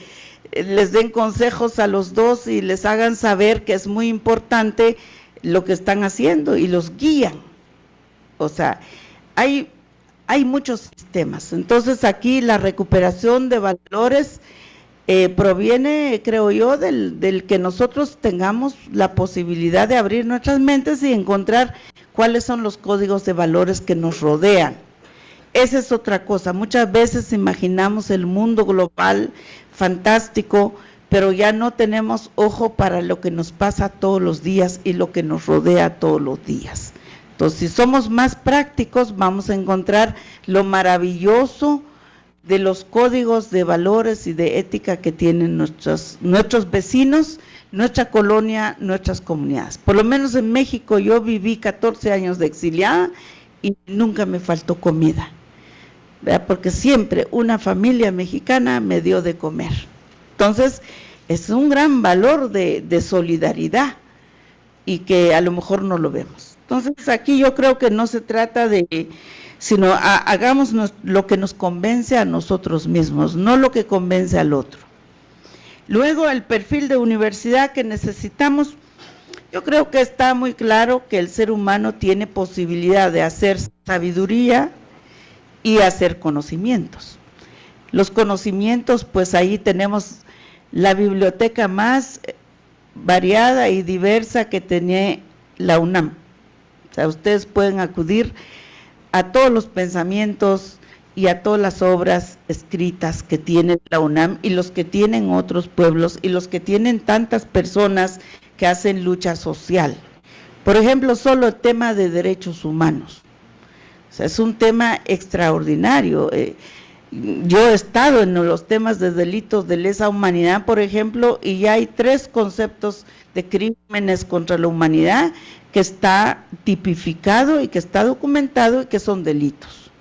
les den consejos a los dos y les hagan saber que es muy importante lo que están haciendo y los guían. O sea, hay muchos sistemas. Entonces aquí la recuperación de valores proviene, creo yo, del que nosotros tengamos la posibilidad de abrir nuestras mentes y encontrar cuáles son los códigos de valores que nos rodean. Esa es otra cosa. Muchas veces imaginamos el mundo global fantástico, pero ya no tenemos ojo para lo que nos pasa todos los días y lo que nos rodea todos los días. Entonces, si somos más prácticos, vamos a encontrar lo maravilloso de los códigos de valores y de ética que tienen nuestros vecinos, nuestra colonia, nuestras comunidades. Por lo menos en México yo viví 14 años de exiliada y nunca me faltó comida, ¿verdad? Porque siempre una familia mexicana me dio de comer. Entonces, es un gran valor de solidaridad y que a lo mejor no lo vemos. Entonces, aquí yo creo que no se trata de, sino hagamos lo que nos convence a nosotros mismos, no lo que convence al otro. Luego, el perfil de universidad que necesitamos, yo creo que está muy claro que el ser humano tiene posibilidad de hacer sabiduría y hacer conocimientos. Los conocimientos, pues ahí tenemos la biblioteca más variada y diversa que tiene la UNAM. O sea, ustedes pueden acudir a todos los pensamientos y a todas las obras escritas que tiene la UNAM y los que tienen otros pueblos y los que tienen tantas personas que hacen lucha social. Por ejemplo, solo el tema de derechos humanos. O sea, es un tema extraordinario. Yo he estado en los temas de delitos de lesa humanidad, por ejemplo, y ya hay 3 conceptos de crímenes contra la humanidad que está tipificado y que está documentado y que son delitos.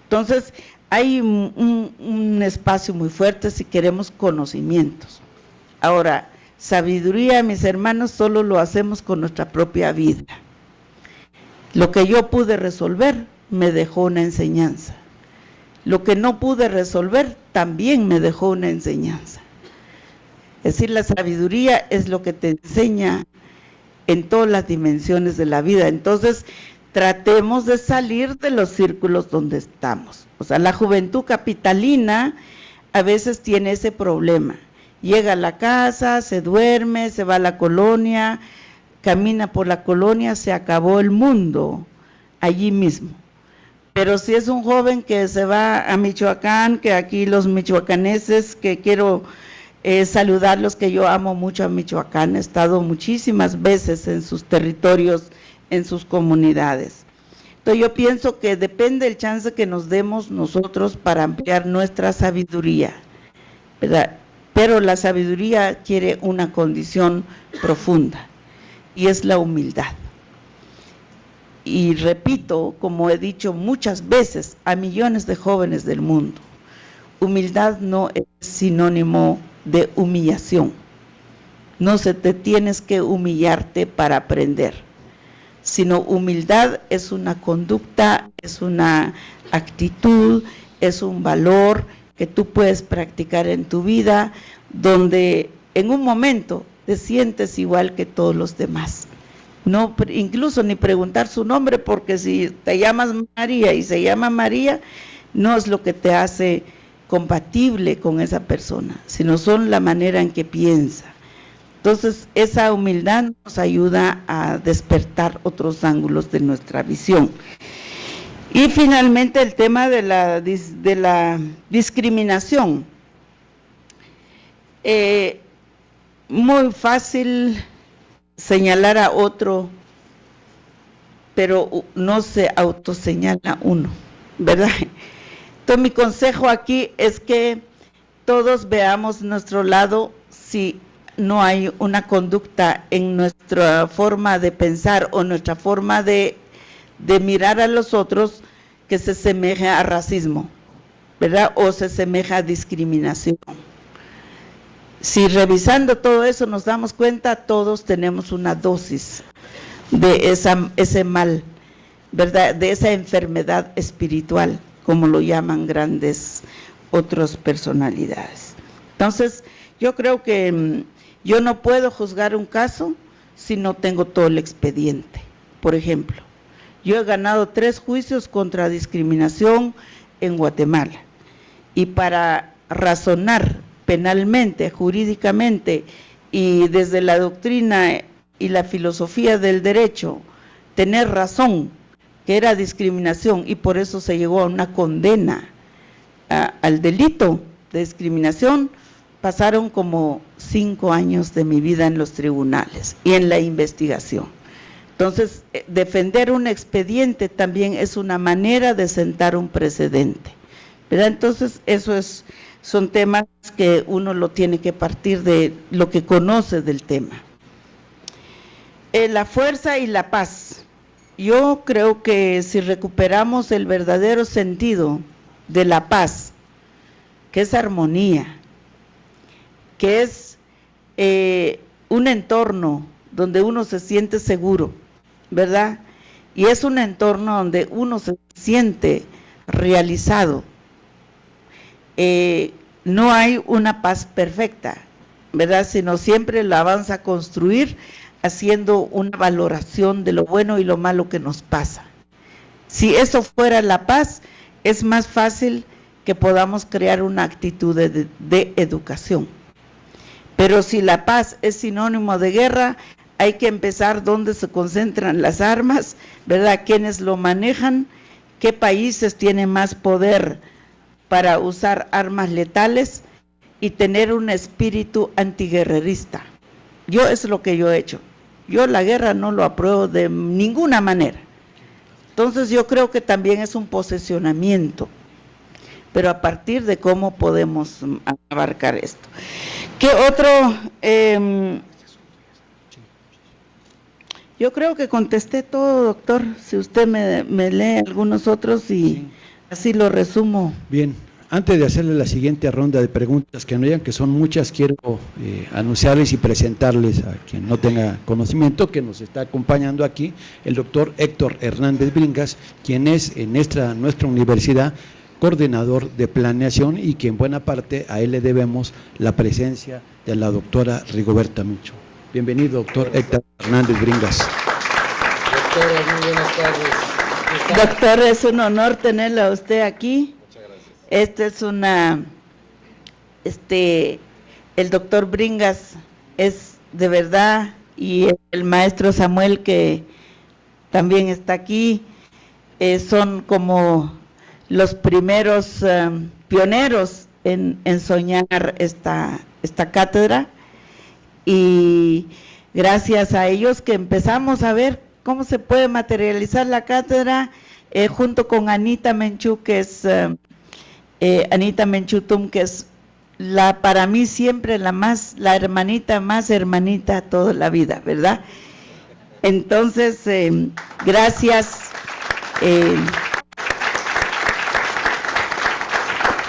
Entonces, hay un espacio muy fuerte si queremos conocimientos. Ahora, sabiduría, mis hermanos, solo lo hacemos con nuestra propia vida. Lo que yo pude resolver me dejó una enseñanza. Lo que no pude resolver también me dejó una enseñanza. Es decir, la sabiduría es lo que te enseña en todas las dimensiones de la vida. Entonces, tratemos de salir de los círculos donde estamos. O sea, la juventud capitalina a veces tiene ese problema. Llega a la casa, se duerme, se va a la colonia, camina por la colonia, se acabó el mundo allí mismo. Pero si es un joven que se va a Michoacán, que aquí los michoacaneses, que quiero saludarlos, que yo amo mucho a Michoacán, he estado muchísimas veces en sus territorios en sus comunidades. Entonces yo pienso que depende del chance que nos demos nosotros para ampliar nuestra sabiduría, ¿verdad? Pero la sabiduría quiere una condición profunda, y es la humildad. Y repito, como he dicho muchas veces a millones de jóvenes del mundo, humildad no es sinónimo de humillación. No se te tienes que humillarte para aprender, sino humildad es una conducta, es una actitud, es un valor que tú puedes practicar en tu vida, donde en un momento te sientes igual que todos los demás. No, incluso ni preguntar su nombre, porque si te llamas María y se llama María, no es lo que te hace compatible con esa persona, sino son la manera en que piensa. Entonces, esa humildad nos ayuda a despertar otros ángulos de nuestra visión. Y finalmente el tema de la discriminación. Muy fácil señalar a otro, pero no se autoseñala uno, ¿verdad? Entonces mi consejo aquí es que todos veamos nuestro lado si no hay una conducta en nuestra forma de pensar o nuestra forma de mirar a los otros que se semeje a racismo, ¿verdad? O se semeja a discriminación. Si revisando todo eso nos damos cuenta, todos tenemos una dosis de ese mal, ¿verdad? De esa enfermedad espiritual, como lo llaman grandes otras personalidades. Entonces, yo creo que yo no puedo juzgar un caso si no tengo todo el expediente. Por ejemplo, yo he ganado 3 juicios contra discriminación en Guatemala, y para razonar penalmente, jurídicamente y desde la doctrina y la filosofía del derecho, tener razón que era discriminación, y por eso se llegó a una condena al delito de discriminación, pasaron como 5 años de mi vida en los tribunales y en la investigación. Entonces, defender un expediente también es una manera de sentar un precedente, ¿verdad? Entonces, son temas que uno lo tiene que partir de lo que conoce del tema. La fuerza y la paz. Yo creo que si recuperamos el verdadero sentido de la paz, que es armonía, que es un entorno donde uno se siente seguro, ¿verdad? Y es un entorno donde uno se siente realizado. No hay una paz perfecta, ¿verdad? Sino siempre la vamos a construir haciendo una valoración de lo bueno y lo malo que nos pasa. Si eso fuera la paz, es más fácil que podamos crear una actitud de educación. Pero si la paz es sinónimo de guerra, hay que empezar dónde se concentran las armas, ¿verdad? ¿Quiénes lo manejan? ¿Qué países tienen más poder para usar armas letales y tener un espíritu antiguerrerista? Eso es lo que yo he hecho. Yo la guerra no lo apruebo de ninguna manera. Entonces yo creo que también es un posesionamiento, pero a partir de cómo podemos abarcar esto. ¿Qué otro? Yo creo que contesté todo, doctor. Si usted me lee algunos otros y así lo resumo. Bien. Antes de hacerle la siguiente ronda de preguntas, que no digan que son muchas, quiero anunciarles y presentarles a quien no tenga conocimiento que nos está acompañando aquí el doctor Héctor Hernández Bringas, quien es en nuestra universidad coordinador de planeación, y que en buena parte a él le debemos la presencia de la doctora Rigoberta Micho. Bienvenido, doctor Héctor Hernández Bringas. Doctora, muy buenas tardes. Doctor, es un honor tenerlo a usted aquí. El doctor Bringas es de verdad, y el maestro Samuel, que también está aquí, son como los primeros pioneros en soñar esta cátedra, y gracias a ellos que empezamos a ver cómo se puede materializar la cátedra, junto con Anita Menchú, que es Anita Menchutum, que es para mí siempre la hermanita más hermanita toda la vida, ¿verdad? Entonces, gracias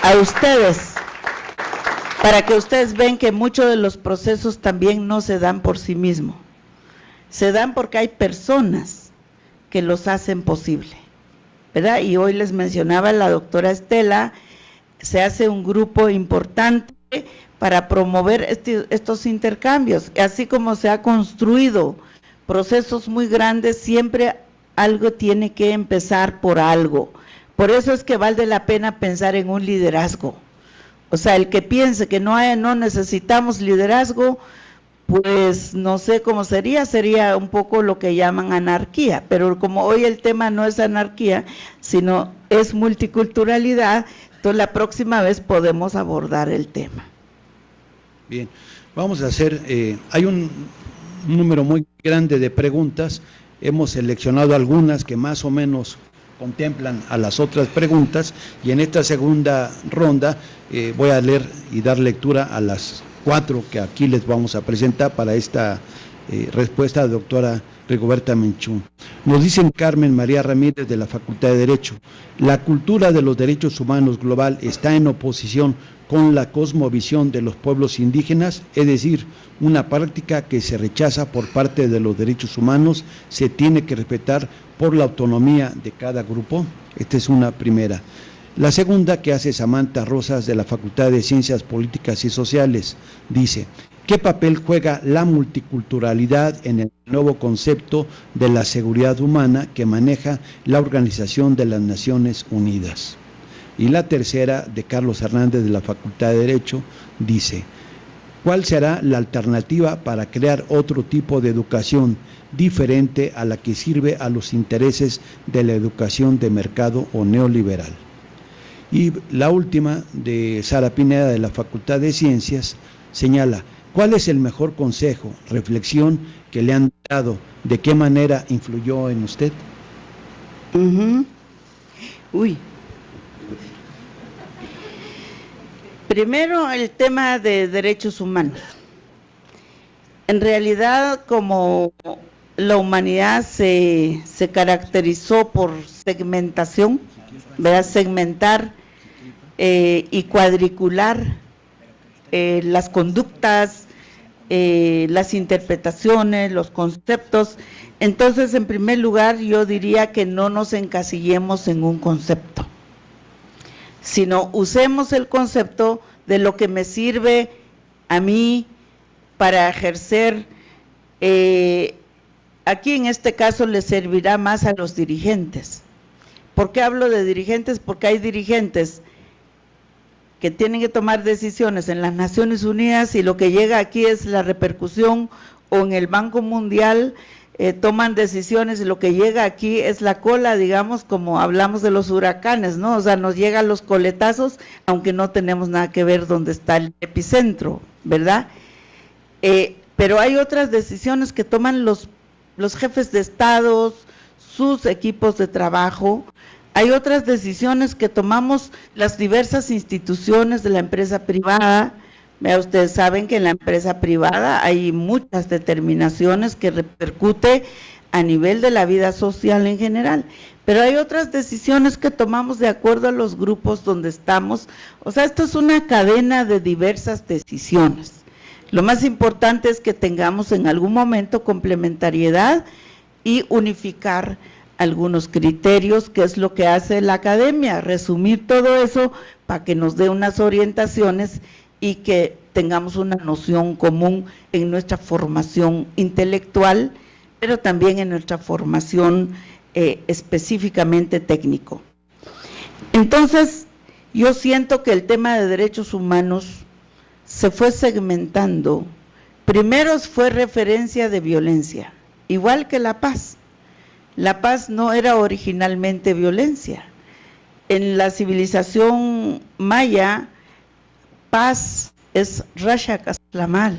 a ustedes, para que ustedes ven que muchos de los procesos también no se dan por sí mismos, se dan porque hay personas que los hacen posible, ¿verdad? Y hoy les mencionaba la doctora Estela, se hace un grupo importante para promover estos intercambios, así como se ha construido procesos muy grandes, siempre algo tiene que empezar por algo. Por eso es que vale la pena pensar en un liderazgo. O sea, el que piense que no necesitamos liderazgo, pues no sé cómo sería un poco lo que llaman anarquía, pero como hoy el tema no es anarquía, sino es multiculturalidad, entonces la próxima vez podemos abordar el tema. Bien, vamos a hacer, hay un número muy grande de preguntas, hemos seleccionado algunas que más o menos contemplan a las otras preguntas, y en esta segunda ronda voy a leer y dar lectura a las 4 que aquí les vamos a presentar para esta respuesta, doctora Rigoberta Menchú. Nos dicen Carmen María Ramírez de la Facultad de Derecho: la cultura de los derechos humanos global está en oposición con la cosmovisión de los pueblos indígenas, es decir, una práctica que se rechaza por parte de los derechos humanos, se tiene que respetar por la autonomía de cada grupo. Esta es una primera. La segunda, que hace Samantha Rosas de la Facultad de Ciencias Políticas y Sociales, dice: ¿qué papel juega la multiculturalidad en el nuevo concepto de la seguridad humana que maneja la Organización de las Naciones Unidas? Y la tercera, de Carlos Hernández de la Facultad de Derecho, dice: ¿cuál será la alternativa para crear otro tipo de educación diferente a la que sirve a los intereses de la educación de mercado o neoliberal? Y la última, de Sara Pineda de la Facultad de Ciencias, señala: ¿cuál es el mejor consejo, reflexión que le han dado? ¿De qué manera influyó en usted? Primero, el tema de derechos humanos. En realidad, como la humanidad se caracterizó por segmentación, ¿verdad? Segmentar y cuadricular las conductas, las interpretaciones, los conceptos. Entonces, en primer lugar, yo diría que no nos encasillemos en un concepto, sino usemos el concepto de lo que me sirve a mí para ejercer. Aquí en este caso le servirá más a los dirigentes. ¿Por qué hablo de dirigentes? Porque hay dirigentes que tienen que tomar decisiones en las Naciones Unidas y lo que llega aquí es la repercusión, o en el Banco Mundial toman decisiones y lo que llega aquí es la cola, digamos, como hablamos de los huracanes, ¿no? O sea, nos llegan los coletazos, aunque no tenemos nada que ver dónde está el epicentro, ¿verdad? Pero hay otras decisiones que toman los jefes de estados, sus equipos de trabajo. Hay otras decisiones que tomamos las diversas instituciones de la empresa privada. Ustedes saben que en la empresa privada hay muchas determinaciones que repercuten a nivel de la vida social en general, pero hay otras decisiones que tomamos de acuerdo a los grupos donde estamos. O sea, esto es una cadena de diversas decisiones. Lo más importante es que tengamos en algún momento complementariedad y unificar algunos criterios, que es lo que hace la academia, resumir todo eso para que nos dé unas orientaciones y que tengamos una noción común en nuestra formación intelectual, pero también en nuestra formación específicamente técnico. Entonces, yo siento que el tema de derechos humanos se fue segmentando. Primero fue referencia de violencia, igual que la paz. La paz no era originalmente violencia. En la civilización maya, paz es Rashak Aslamal,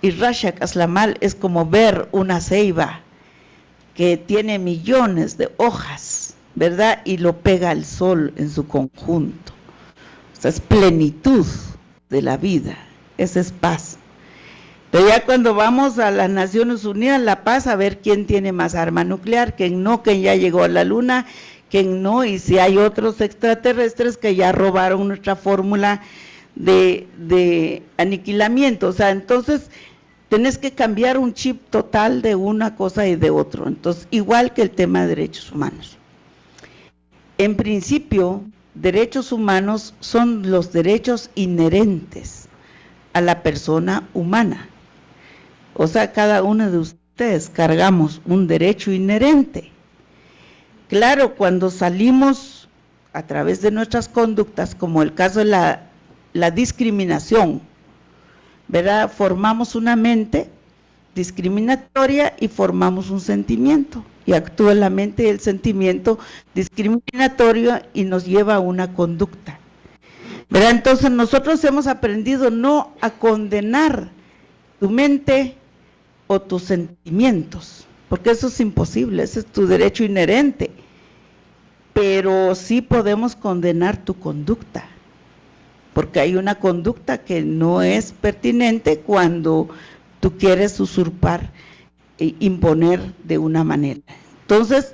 y Rashak Aslamal es como ver una ceiba. que tiene millones de hojas, ¿verdad? Y lo pega al sol en su conjunto. O sea, es plenitud de la vida, esa es paz. Pero ya cuando vamos a las Naciones Unidas, la paz, a ver quién tiene más arma nuclear, quién no, quién ya llegó a la luna, quién no, y si hay otros extraterrestres que ya robaron nuestra fórmula de aniquilamiento. O sea, entonces tenés que cambiar un chip total de una cosa y de otro. Entonces, igual que el tema de derechos humanos. En principio, derechos humanos son los derechos inherentes a la persona humana. O sea, cada uno de ustedes cargamos un derecho inherente. Claro, cuando salimos a través de nuestras conductas, como el caso de la discriminación, ¿verdad? Formamos una mente discriminatoria y formamos un sentimiento. Y actúa la mente y el sentimiento discriminatorio y nos lleva a una conducta, ¿verdad? Entonces nosotros hemos aprendido no a condenar tu mente o tus sentimientos, porque eso es imposible, ese es tu derecho inherente, pero sí podemos condenar tu conducta, porque hay una conducta que no es pertinente cuando tú quieres usurpar e imponer de una manera. Entonces,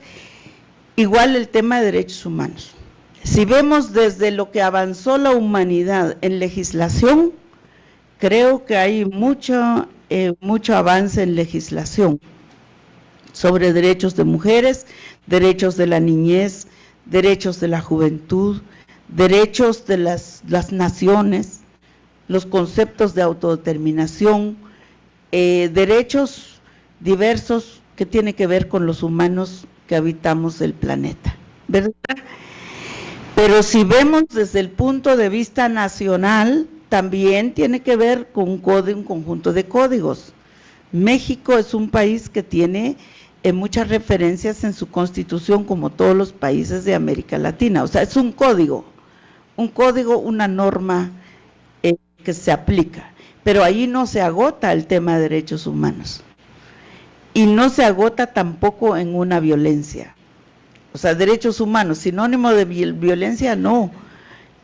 igual el tema de derechos humanos. Si vemos desde lo que avanzó la humanidad en legislación, creo que hay mucho avance en legislación sobre derechos de mujeres, derechos de la niñez, derechos de la juventud, derechos de las naciones, los conceptos de autodeterminación, derechos diversos que tienen que ver con los humanos que habitamos el planeta, ¿verdad? Pero si vemos desde el punto de vista nacional, también tiene que ver con un conjunto de códigos. México es un país que tiene muchas referencias en su constitución, como todos los países de América Latina. O sea, es un código, una norma que se aplica. Pero ahí no se agota el tema de derechos humanos. Y no se agota tampoco en una violencia. O sea, derechos humanos, sinónimo de violencia, no.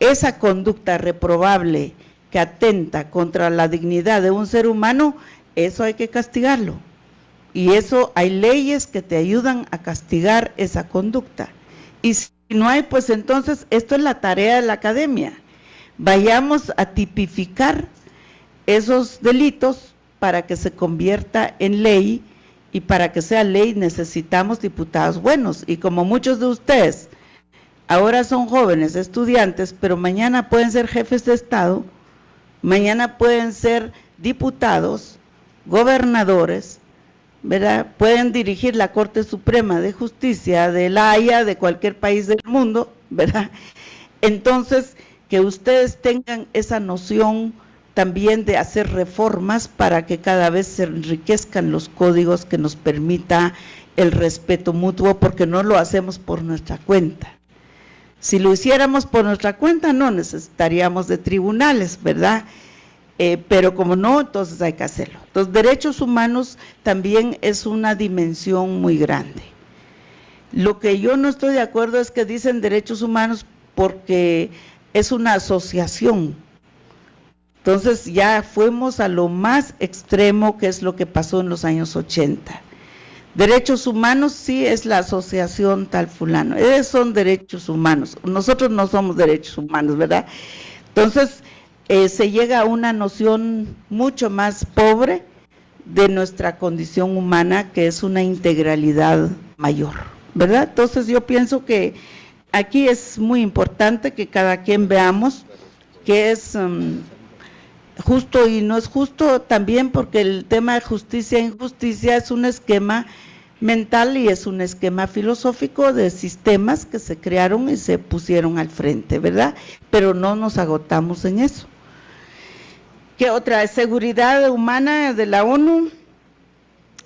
Esa conducta reprobable que atenta contra la dignidad de un ser humano, eso hay que castigarlo. Y eso hay leyes que te ayudan a castigar esa conducta. Y si no hay, pues entonces esto es la tarea de la academia. Vayamos a tipificar esos delitos para que se convierta en ley, y para que sea ley necesitamos diputados buenos, y como muchos de ustedes ahora son jóvenes estudiantes, pero mañana pueden ser jefes de Estado, mañana pueden ser diputados, gobernadores, ¿verdad? Pueden dirigir la Corte Suprema de Justicia de La Haya, de cualquier país del mundo, ¿verdad? Entonces, que ustedes tengan esa noción también de hacer reformas para que cada vez se enriquezcan los códigos que nos permita el respeto mutuo, porque no lo hacemos por nuestra cuenta. Si lo hiciéramos por nuestra cuenta, no necesitaríamos de tribunales, ¿verdad? Pero como no, entonces hay que hacerlo. Entonces, derechos humanos también es una dimensión muy grande. Lo que yo no estoy de acuerdo es que dicen derechos humanos porque es una asociación. Entonces ya fuimos a lo más extremo, que es lo que pasó en los años 80. Derechos humanos sí es la asociación tal fulano, esos son derechos humanos, nosotros no somos derechos humanos, ¿verdad? Entonces se llega a una noción mucho más pobre de nuestra condición humana, que es una integralidad mayor, ¿verdad? Entonces yo pienso que aquí es muy importante que cada quien veamos qué es justo y no es justo, también porque el tema de justicia e injusticia es un esquema mental y es un esquema filosófico de sistemas que se crearon y se pusieron al frente, ¿verdad? Pero no nos agotamos en eso. ¿Qué otra? Seguridad humana de la ONU.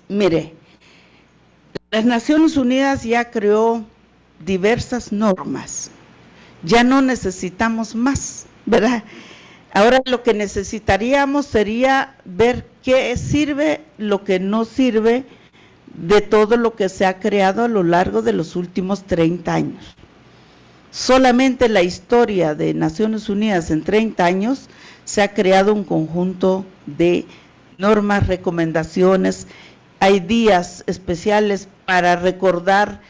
Mire, las Naciones Unidas ya creó diversas normas, ya no necesitamos más, ¿verdad? Ahora lo que necesitaríamos sería ver qué sirve, lo que no sirve de todo lo que se ha creado a lo largo de los últimos 30 años. Solamente la historia de Naciones Unidas en 30 años se ha creado un conjunto de normas, recomendaciones. Hay días especiales para recordar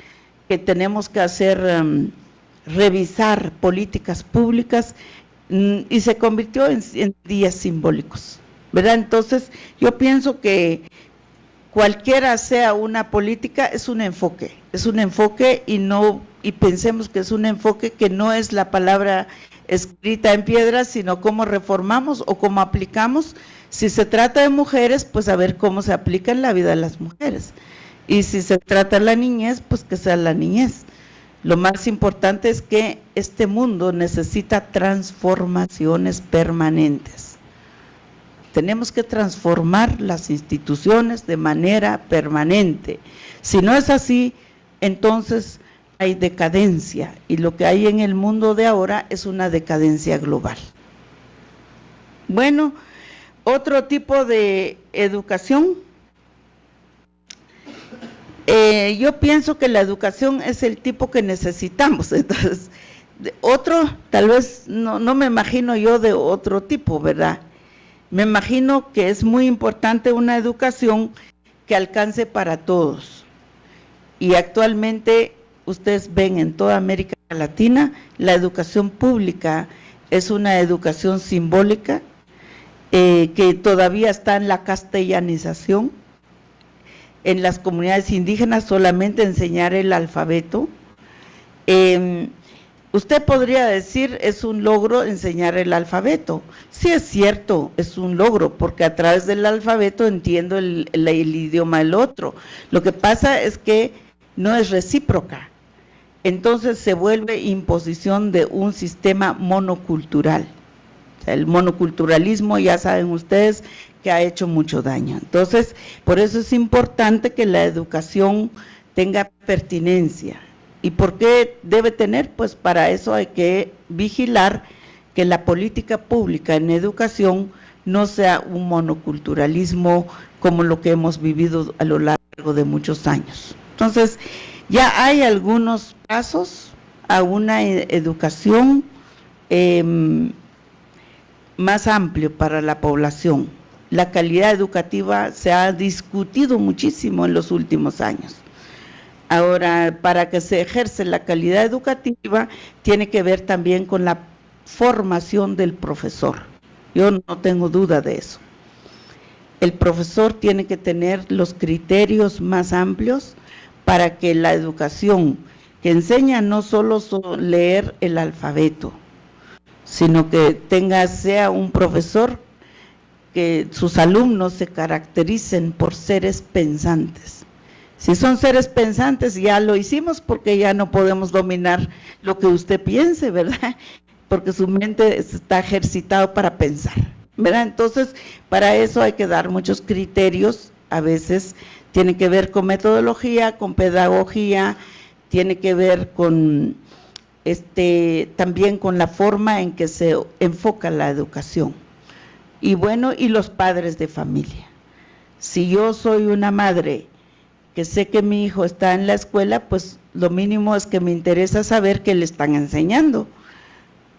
que tenemos que revisar políticas públicas, y se convirtió en días simbólicos, ¿verdad? Entonces, yo pienso que cualquiera sea una política, es un enfoque y pensemos que es un enfoque que no es la palabra escrita en piedra, sino cómo reformamos o cómo aplicamos. Si se trata de mujeres, pues a ver cómo se aplica en la vida de las mujeres, y si se trata de la niñez, pues que sea la niñez. Lo más importante es que este mundo necesita transformaciones permanentes. Tenemos que transformar las instituciones de manera permanente. Si no es así, entonces hay decadencia, y lo que hay en el mundo de ahora es una decadencia global. Bueno, otro tipo de educación. Yo pienso que la educación es el tipo que necesitamos. Entonces, otro, tal vez, no me imagino yo de otro tipo, ¿verdad? Me imagino que es muy importante una educación que alcance para todos. Y actualmente, ustedes ven en toda América Latina, la educación pública es una educación simbólica, que todavía está en la castellanización. En las comunidades indígenas solamente enseñar el alfabeto. Usted podría decir, es un logro enseñar el alfabeto. Sí, es cierto, es un logro, porque a través del alfabeto entiendo el idioma del otro. Lo que pasa es que no es recíproca. Entonces se vuelve imposición de un sistema monocultural. O sea, el monoculturalismo, ya saben ustedes, que ha hecho mucho daño. Entonces, por eso es importante que la educación tenga pertinencia. ¿Y por qué debe tener? Pues para eso hay que vigilar que la política pública en educación no sea un monoculturalismo como lo que hemos vivido a lo largo de muchos años. Entonces, ya hay algunos pasos a una educación más amplio para la población. La calidad educativa se ha discutido muchísimo en los últimos años. Ahora, para que se ejerce la calidad educativa, tiene que ver también con la formación del profesor. Yo no tengo duda de eso. El profesor tiene que tener los criterios más amplios para que la educación que enseña no solo leer el alfabeto, sino que sea un profesor que sus alumnos se caractericen por seres pensantes. Si son seres pensantes, ya lo hicimos, porque ya no podemos dominar lo que usted piense, ¿verdad? Porque su mente está ejercitado para pensar, ¿verdad? Entonces, para eso hay que dar muchos criterios. A veces tiene que ver con metodología, con pedagogía, tiene que ver con también con la forma en que se enfoca la educación. Y bueno, y los padres de familia. Si yo soy una madre que sé que mi hijo está en la escuela, pues lo mínimo es que me interesa saber qué le están enseñando.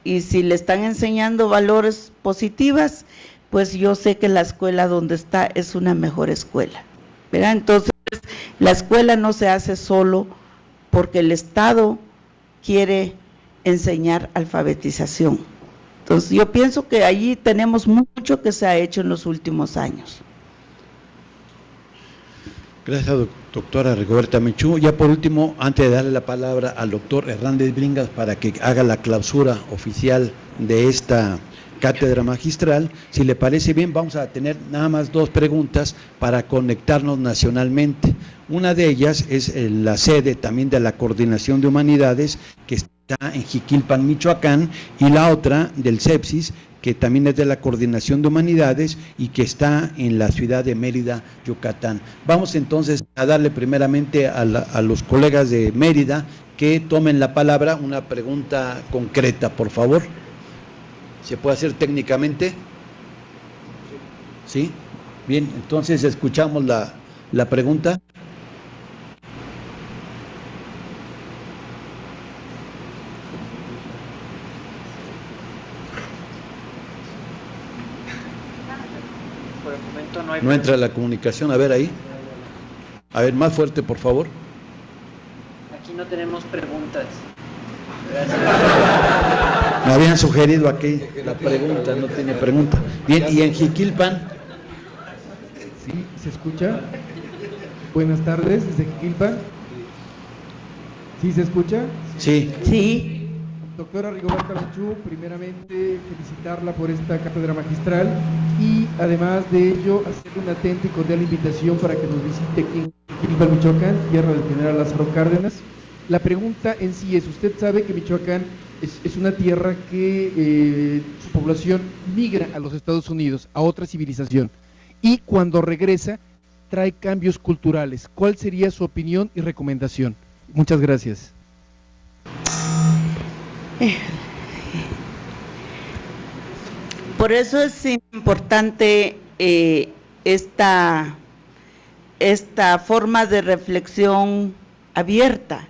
Y si le están enseñando valores positivas, pues yo sé que la escuela donde está es una mejor escuela, ¿verdad? Entonces, la escuela no se hace solo porque el Estado quiere enseñar alfabetización. Entonces, yo pienso que allí tenemos mucho que se ha hecho en los últimos años. Gracias, doctora Rigoberta Menchú. Ya por último, antes de darle la palabra al doctor Hernández Bringas para que haga la clausura oficial de esta cátedra magistral, si le parece bien, vamos a tener nada más 2 preguntas para conectarnos nacionalmente. Una de ellas es la sede también de la Coordinación de Humanidades, que está en Jiquilpan, Michoacán, y la otra del CEPSIS, que también es de la Coordinación de Humanidades y que está en la ciudad de Mérida, Yucatán. Vamos entonces a darle primeramente a los colegas de Mérida que tomen la palabra. Una pregunta concreta, por favor. ¿Se puede hacer técnicamente? ¿Sí? Bien, entonces escuchamos la pregunta. por el momento no hay. No entra la comunicación, a ver ahí. A ver, más fuerte, por favor. Aquí no tenemos preguntas. Me habían sugerido aquí la pregunta, no tiene pregunta. Bien, ¿y en Jiquilpan? Sí, ¿se escucha? Buenas tardes, desde Jiquilpan. ¿Sí se escucha? Sí. Sí. Doctora Rigoberta Menchú, primeramente felicitarla por esta cátedra magistral y además de ello hacerle una atenta y cordial invitación para que nos visite aquí en Jiquilpan, Michoacán, tierra del general Lázaro Cárdenas. La pregunta en sí es, usted sabe que Michoacán es una tierra que su población migra a los Estados Unidos, a otra civilización, y cuando regresa trae cambios culturales. ¿Cuál sería su opinión y recomendación? Muchas gracias. Por eso es importante esta forma de reflexión abierta,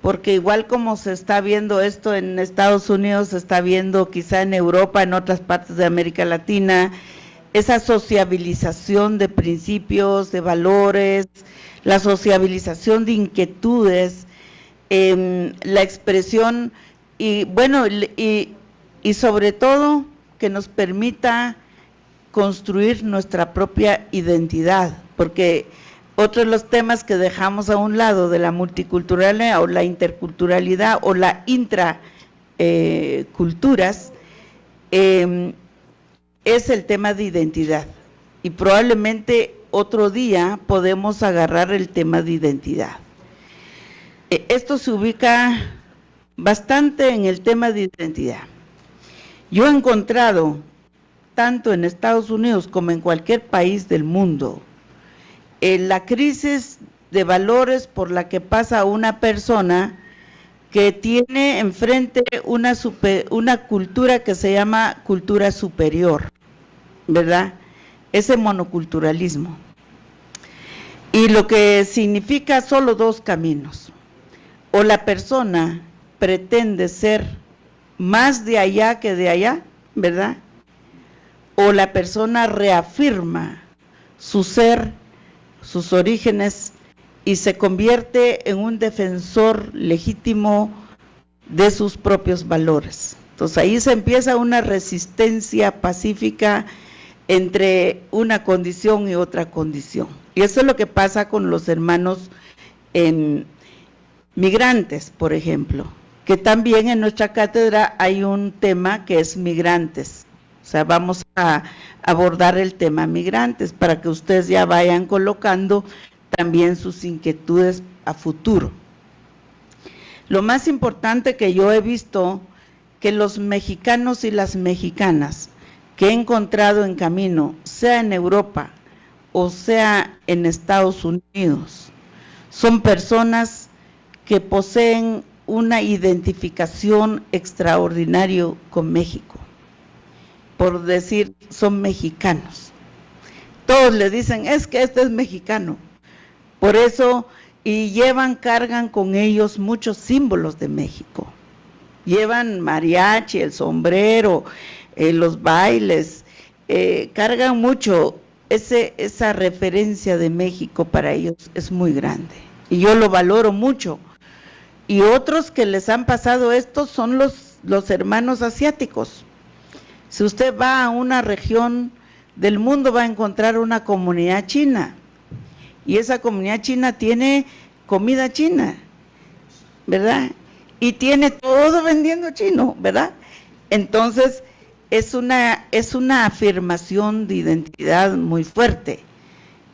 porque igual como se está viendo esto en Estados Unidos, se está viendo quizá en Europa, en otras partes de América Latina, esa sociabilización de principios, de valores, la sociabilización de inquietudes, la expresión y bueno, y sobre todo que nos permita construir nuestra propia identidad, porque otro de los temas que dejamos a un lado de la multiculturalidad o la interculturalidad o la intraculturas es el tema de identidad, y probablemente otro día podemos agarrar el tema de identidad. Esto se ubica bastante en el tema de identidad. Yo he encontrado, tanto en Estados Unidos como en cualquier país del mundo, la crisis de valores por la que pasa una persona que tiene enfrente una cultura que se llama cultura superior, ¿verdad? Ese monoculturalismo. Y lo que significa solo dos caminos. O la persona pretende ser más de allá que de allá, ¿verdad? O la persona reafirma su ser, sus orígenes, y se convierte en un defensor legítimo de sus propios valores. Entonces ahí se empieza una resistencia pacífica entre una condición y otra condición. Y eso es lo que pasa con los hermanos migrantes, por ejemplo, que también en nuestra cátedra hay un tema que es migrantes. O sea, vamos a abordar el tema migrantes para que ustedes ya vayan colocando también sus inquietudes a futuro. Lo más importante que yo he visto, que los mexicanos y las mexicanas que he encontrado en camino, sea en Europa o sea en Estados Unidos, son personas que poseen una identificación extraordinaria con México, por decir, son mexicanos. Todos le dicen, es que este es mexicano, por eso, y cargan con ellos muchos símbolos de México, llevan mariachi, el sombrero, los bailes, cargan mucho, esa referencia de México para ellos es muy grande, y yo lo valoro mucho. Y otros que les han pasado esto son los hermanos asiáticos. Si usted va a una región del mundo va a encontrar una comunidad china, y esa comunidad china tiene comida china, ¿verdad? Y tiene todo vendiendo chino, ¿verdad? Entonces es una afirmación de identidad muy fuerte.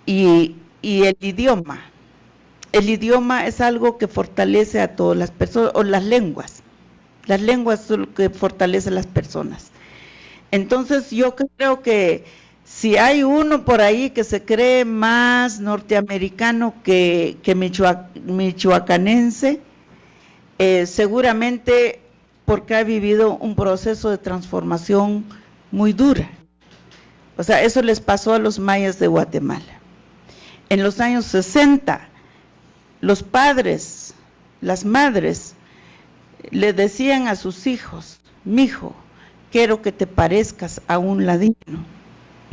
Y el idioma es algo que fortalece a todas las personas, o las lenguas son lo que fortalece a las personas. Entonces yo creo que si hay uno por ahí que se cree más norteamericano que michoacanense, seguramente porque ha vivido un proceso de transformación muy dura. O sea, eso les pasó a los mayas de Guatemala. En los años 60, los padres, las madres, le decían a sus hijos, mijo, quiero que te parezcas a un ladino.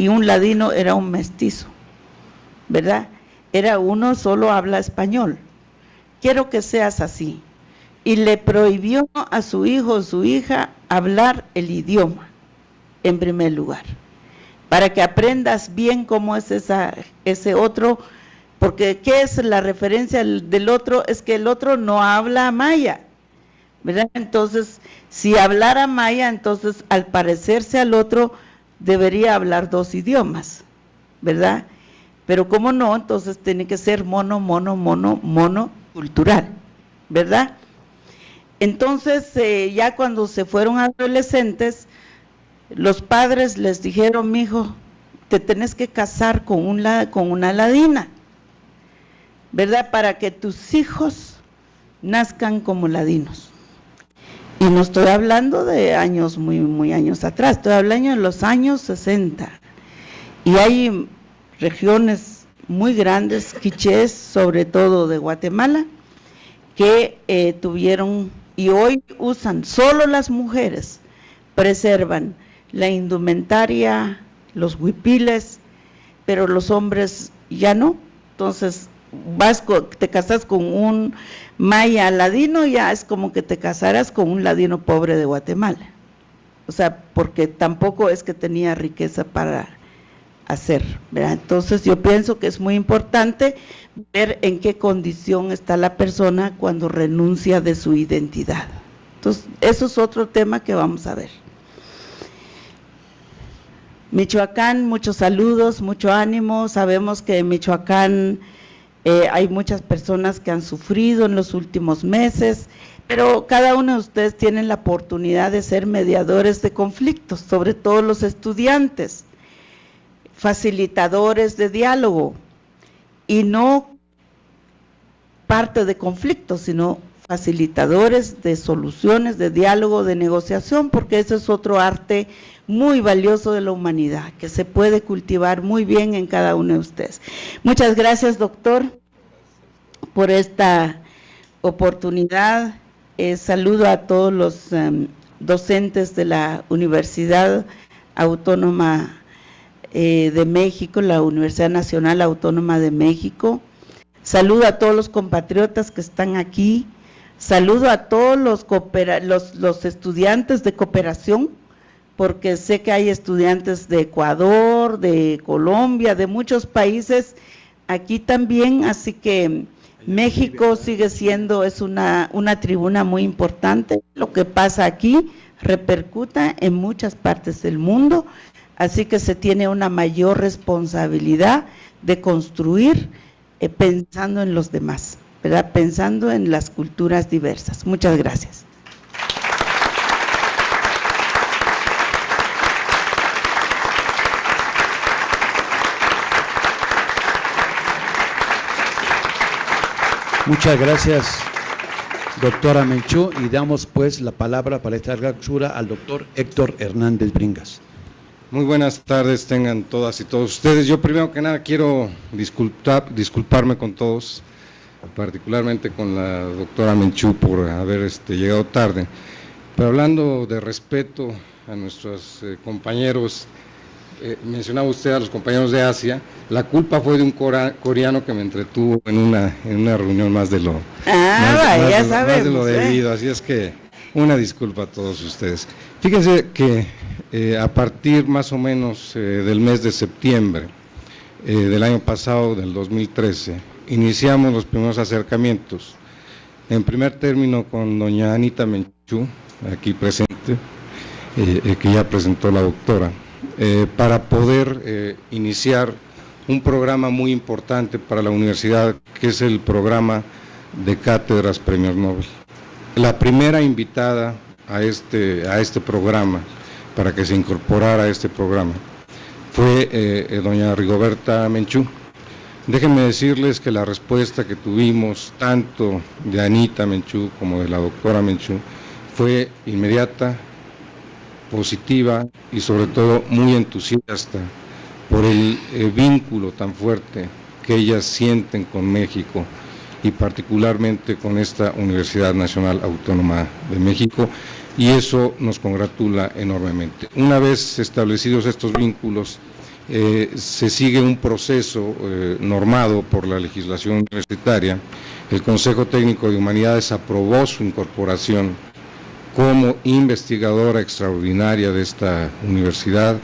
y un ladino era un mestizo, ¿verdad? Era uno solo habla español. Quiero que seas así. Y le prohibió a su hijo o su hija hablar el idioma, en primer lugar, para que aprendas bien cómo es ese otro, porque ¿qué es la referencia del otro? Es que el otro no habla maya, ¿verdad? Entonces, si hablara maya, entonces al parecerse al otro, debería hablar 2 idiomas, ¿verdad? Pero como no, entonces tiene que ser monocultural, ¿verdad? Entonces, ya cuando se fueron adolescentes, los padres les dijeron: mijo, te tenés que casar con una ladina, ¿verdad? Para que tus hijos nazcan como ladinos. Y no estoy hablando de años, muy años atrás, estoy hablando de los años 60. Y hay regiones muy grandes, quichés, sobre todo de Guatemala, que tuvieron, y hoy usan, solo las mujeres preservan la indumentaria, los huipiles, pero los hombres ya no. Entonces te casas con un maya ladino, ya es como que te casaras con un ladino pobre de Guatemala, o sea, porque tampoco es que tenía riqueza para hacer, ¿verdad? Entonces yo pienso que es muy importante ver en qué condición está la persona cuando renuncia de su identidad. Entonces eso es otro tema que vamos a ver. Michoacán, muchos saludos, mucho ánimo. Sabemos que en Michoacán hay muchas personas que han sufrido en los últimos meses, pero cada uno de ustedes tiene la oportunidad de ser mediadores de conflictos, sobre todo los estudiantes, facilitadores de diálogo, y no parte de conflictos, sino facilitadores de soluciones, de diálogo, de negociación, porque eso es otro arte muy valioso de la humanidad, que se puede cultivar muy bien en cada uno de ustedes. Muchas gracias, doctor, por esta oportunidad. Saludo a todos los docentes de la Universidad Autónoma de México, la Universidad Nacional Autónoma de México. Saludo a todos los compatriotas que están aquí. Saludo a todos los estudiantes de cooperación, porque sé que hay estudiantes de Ecuador, de Colombia, de muchos países aquí también, así que México sigue siendo, es una tribuna muy importante. Lo que pasa aquí repercuta en muchas partes del mundo, así que se tiene una mayor responsabilidad de construir pensando en los demás, ¿verdad? Pensando en las culturas diversas. Muchas gracias. Muchas gracias, doctora Menchú, y damos pues la palabra para esta clausura al doctor Héctor Hernández Bringas. Muy buenas tardes tengan todas y todos ustedes. Yo primero que nada quiero disculparme con todos, particularmente con la doctora Menchú por haber llegado tarde, pero hablando de respeto a nuestros compañeros, mencionaba usted a los compañeros de Asia, la culpa fue de un coreano que me entretuvo en una reunión más de lo debido, así es que una disculpa a todos ustedes. Fíjense que a partir más o menos del mes de septiembre del año pasado, del 2013, iniciamos los primeros acercamientos, en primer término con doña Anita Menchú, aquí presente, que ya presentó la doctora, para poder iniciar un programa muy importante para la universidad, que es el programa de cátedras Premios Nobel. La primera invitada a este programa, para que se incorporara a este programa, fue doña Rigoberta Menchú. Déjenme decirles que la respuesta que tuvimos, tanto de Anita Menchú como de la doctora Menchú, fue inmediata, positiva y sobre todo muy entusiasta por el vínculo tan fuerte que ellas sienten con México y particularmente con esta Universidad Nacional Autónoma de México, y eso nos congratula enormemente. Una vez establecidos estos vínculos, se sigue un proceso normado por la legislación universitaria. El Consejo Técnico de Humanidades aprobó su incorporación como investigadora extraordinaria de esta universidad.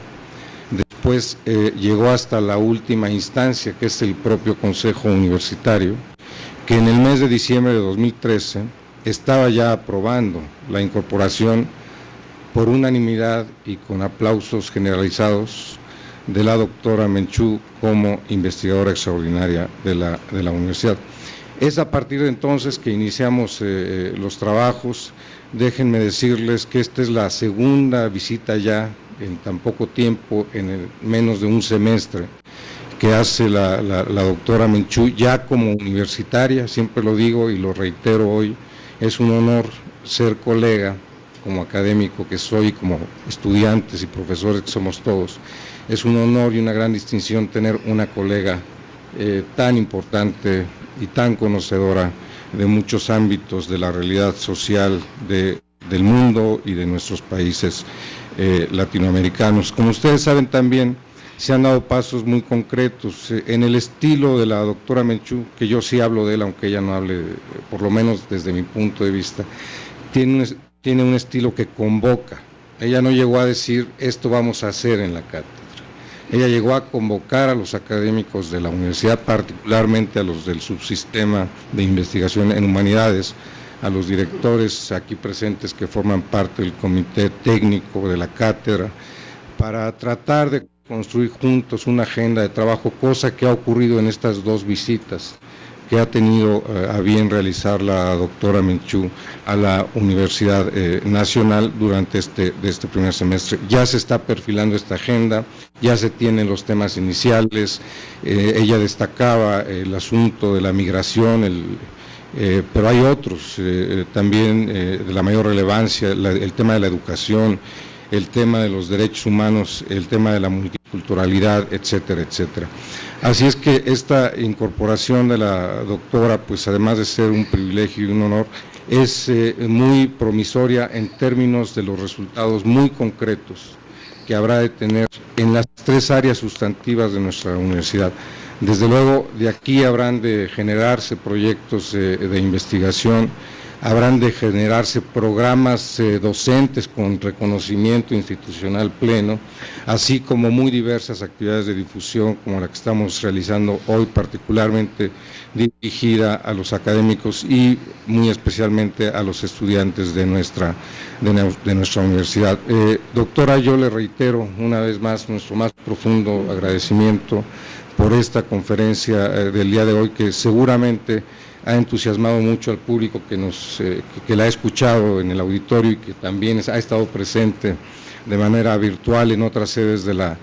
Después llegó hasta la última instancia, que es el propio Consejo Universitario, que en el mes de diciembre de 2013 estaba ya aprobando la incorporación por unanimidad y con aplausos generalizados de la doctora Menchú como investigadora extraordinaria de la universidad. Es a partir de entonces que iniciamos los trabajos. Déjenme decirles que esta es la segunda visita ya en tan poco tiempo, en menos de un semestre, que hace la doctora Menchú ya como universitaria. Siempre lo digo y lo reitero hoy, es un honor ser colega, como académico que soy, como estudiantes y profesores que somos todos. Es un honor y una gran distinción tener una colega tan importante y tan conocedora de muchos ámbitos de la realidad social del mundo y de nuestros países latinoamericanos. Como ustedes saben también, se han dado pasos muy concretos en el estilo de la doctora Menchú, que yo sí hablo de él, aunque ella no hable, por lo menos desde mi punto de vista. Tiene un estilo que convoca. Ella no llegó a decir, esto vamos a hacer en la cátedra. Ella llegó a convocar a los académicos de la universidad, particularmente a los del subsistema de investigación en humanidades, a los directores aquí presentes que forman parte del comité técnico de la cátedra, para tratar de construir juntos una agenda de trabajo, cosa que ha ocurrido en estas dos visitas que ha tenido a bien realizar la doctora Menchú a la Universidad Nacional durante este primer semestre. Ya se está perfilando esta agenda, ya se tienen los temas iniciales. Ella destacaba el asunto de la migración, pero hay otros también de la mayor relevancia, el tema de la educación, el tema de los derechos humanos, el tema de la multiculturalidad, etcétera, etcétera. Así es que esta incorporación de la doctora, pues además de ser un privilegio y un honor, es muy promisoria en términos de los resultados muy concretos que habrá de tener en las tres áreas sustantivas de nuestra universidad. Desde luego, de aquí habrán de generarse proyectos de investigación, habrán de generarse programas docentes con reconocimiento institucional pleno, así como muy diversas actividades de difusión como la que estamos realizando hoy, particularmente dirigida a los académicos y muy especialmente a los estudiantes de nuestra universidad. Doctora, yo le reitero una vez más nuestro más profundo agradecimiento por esta conferencia del día de hoy, que seguramente ha entusiasmado mucho al público que la ha escuchado en el auditorio y que también ha estado presente de manera virtual en otras sedes de la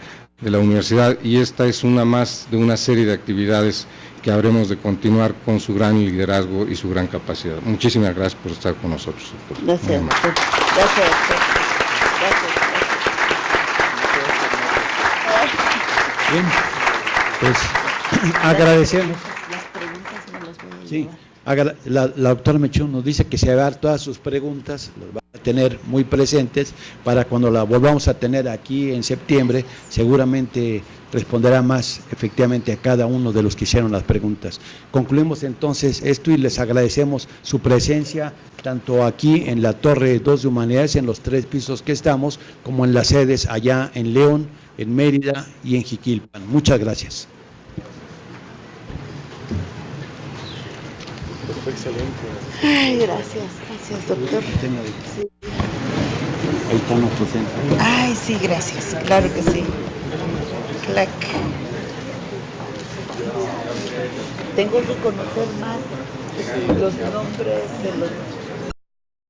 universidad, y esta es una más de una serie de actividades que habremos de continuar con su gran liderazgo y su gran capacidad. Muchísimas gracias por estar con nosotros, doctor. Gracias. Gracias. Bien, pues agradecemos. Las preguntas me las voy a Sí, llevar. la doctora Menchú nos dice que se va a dar todas sus preguntas, las va a tener muy presentes para cuando la volvamos a tener aquí en septiembre, seguramente responderá más efectivamente a cada uno de los que hicieron las preguntas. Concluimos entonces esto y les agradecemos su presencia tanto aquí en la Torre 2 de Humanidades, en los 3 pisos que estamos, como en las sedes allá en León, en Mérida y en Jiquilpan. Muchas gracias. Fue excelente. Ay, gracias, doctor. Sí. Ahí está nuestro centro. Ay, sí, gracias, claro que sí. Clac. Tengo que conocer más los nombres de los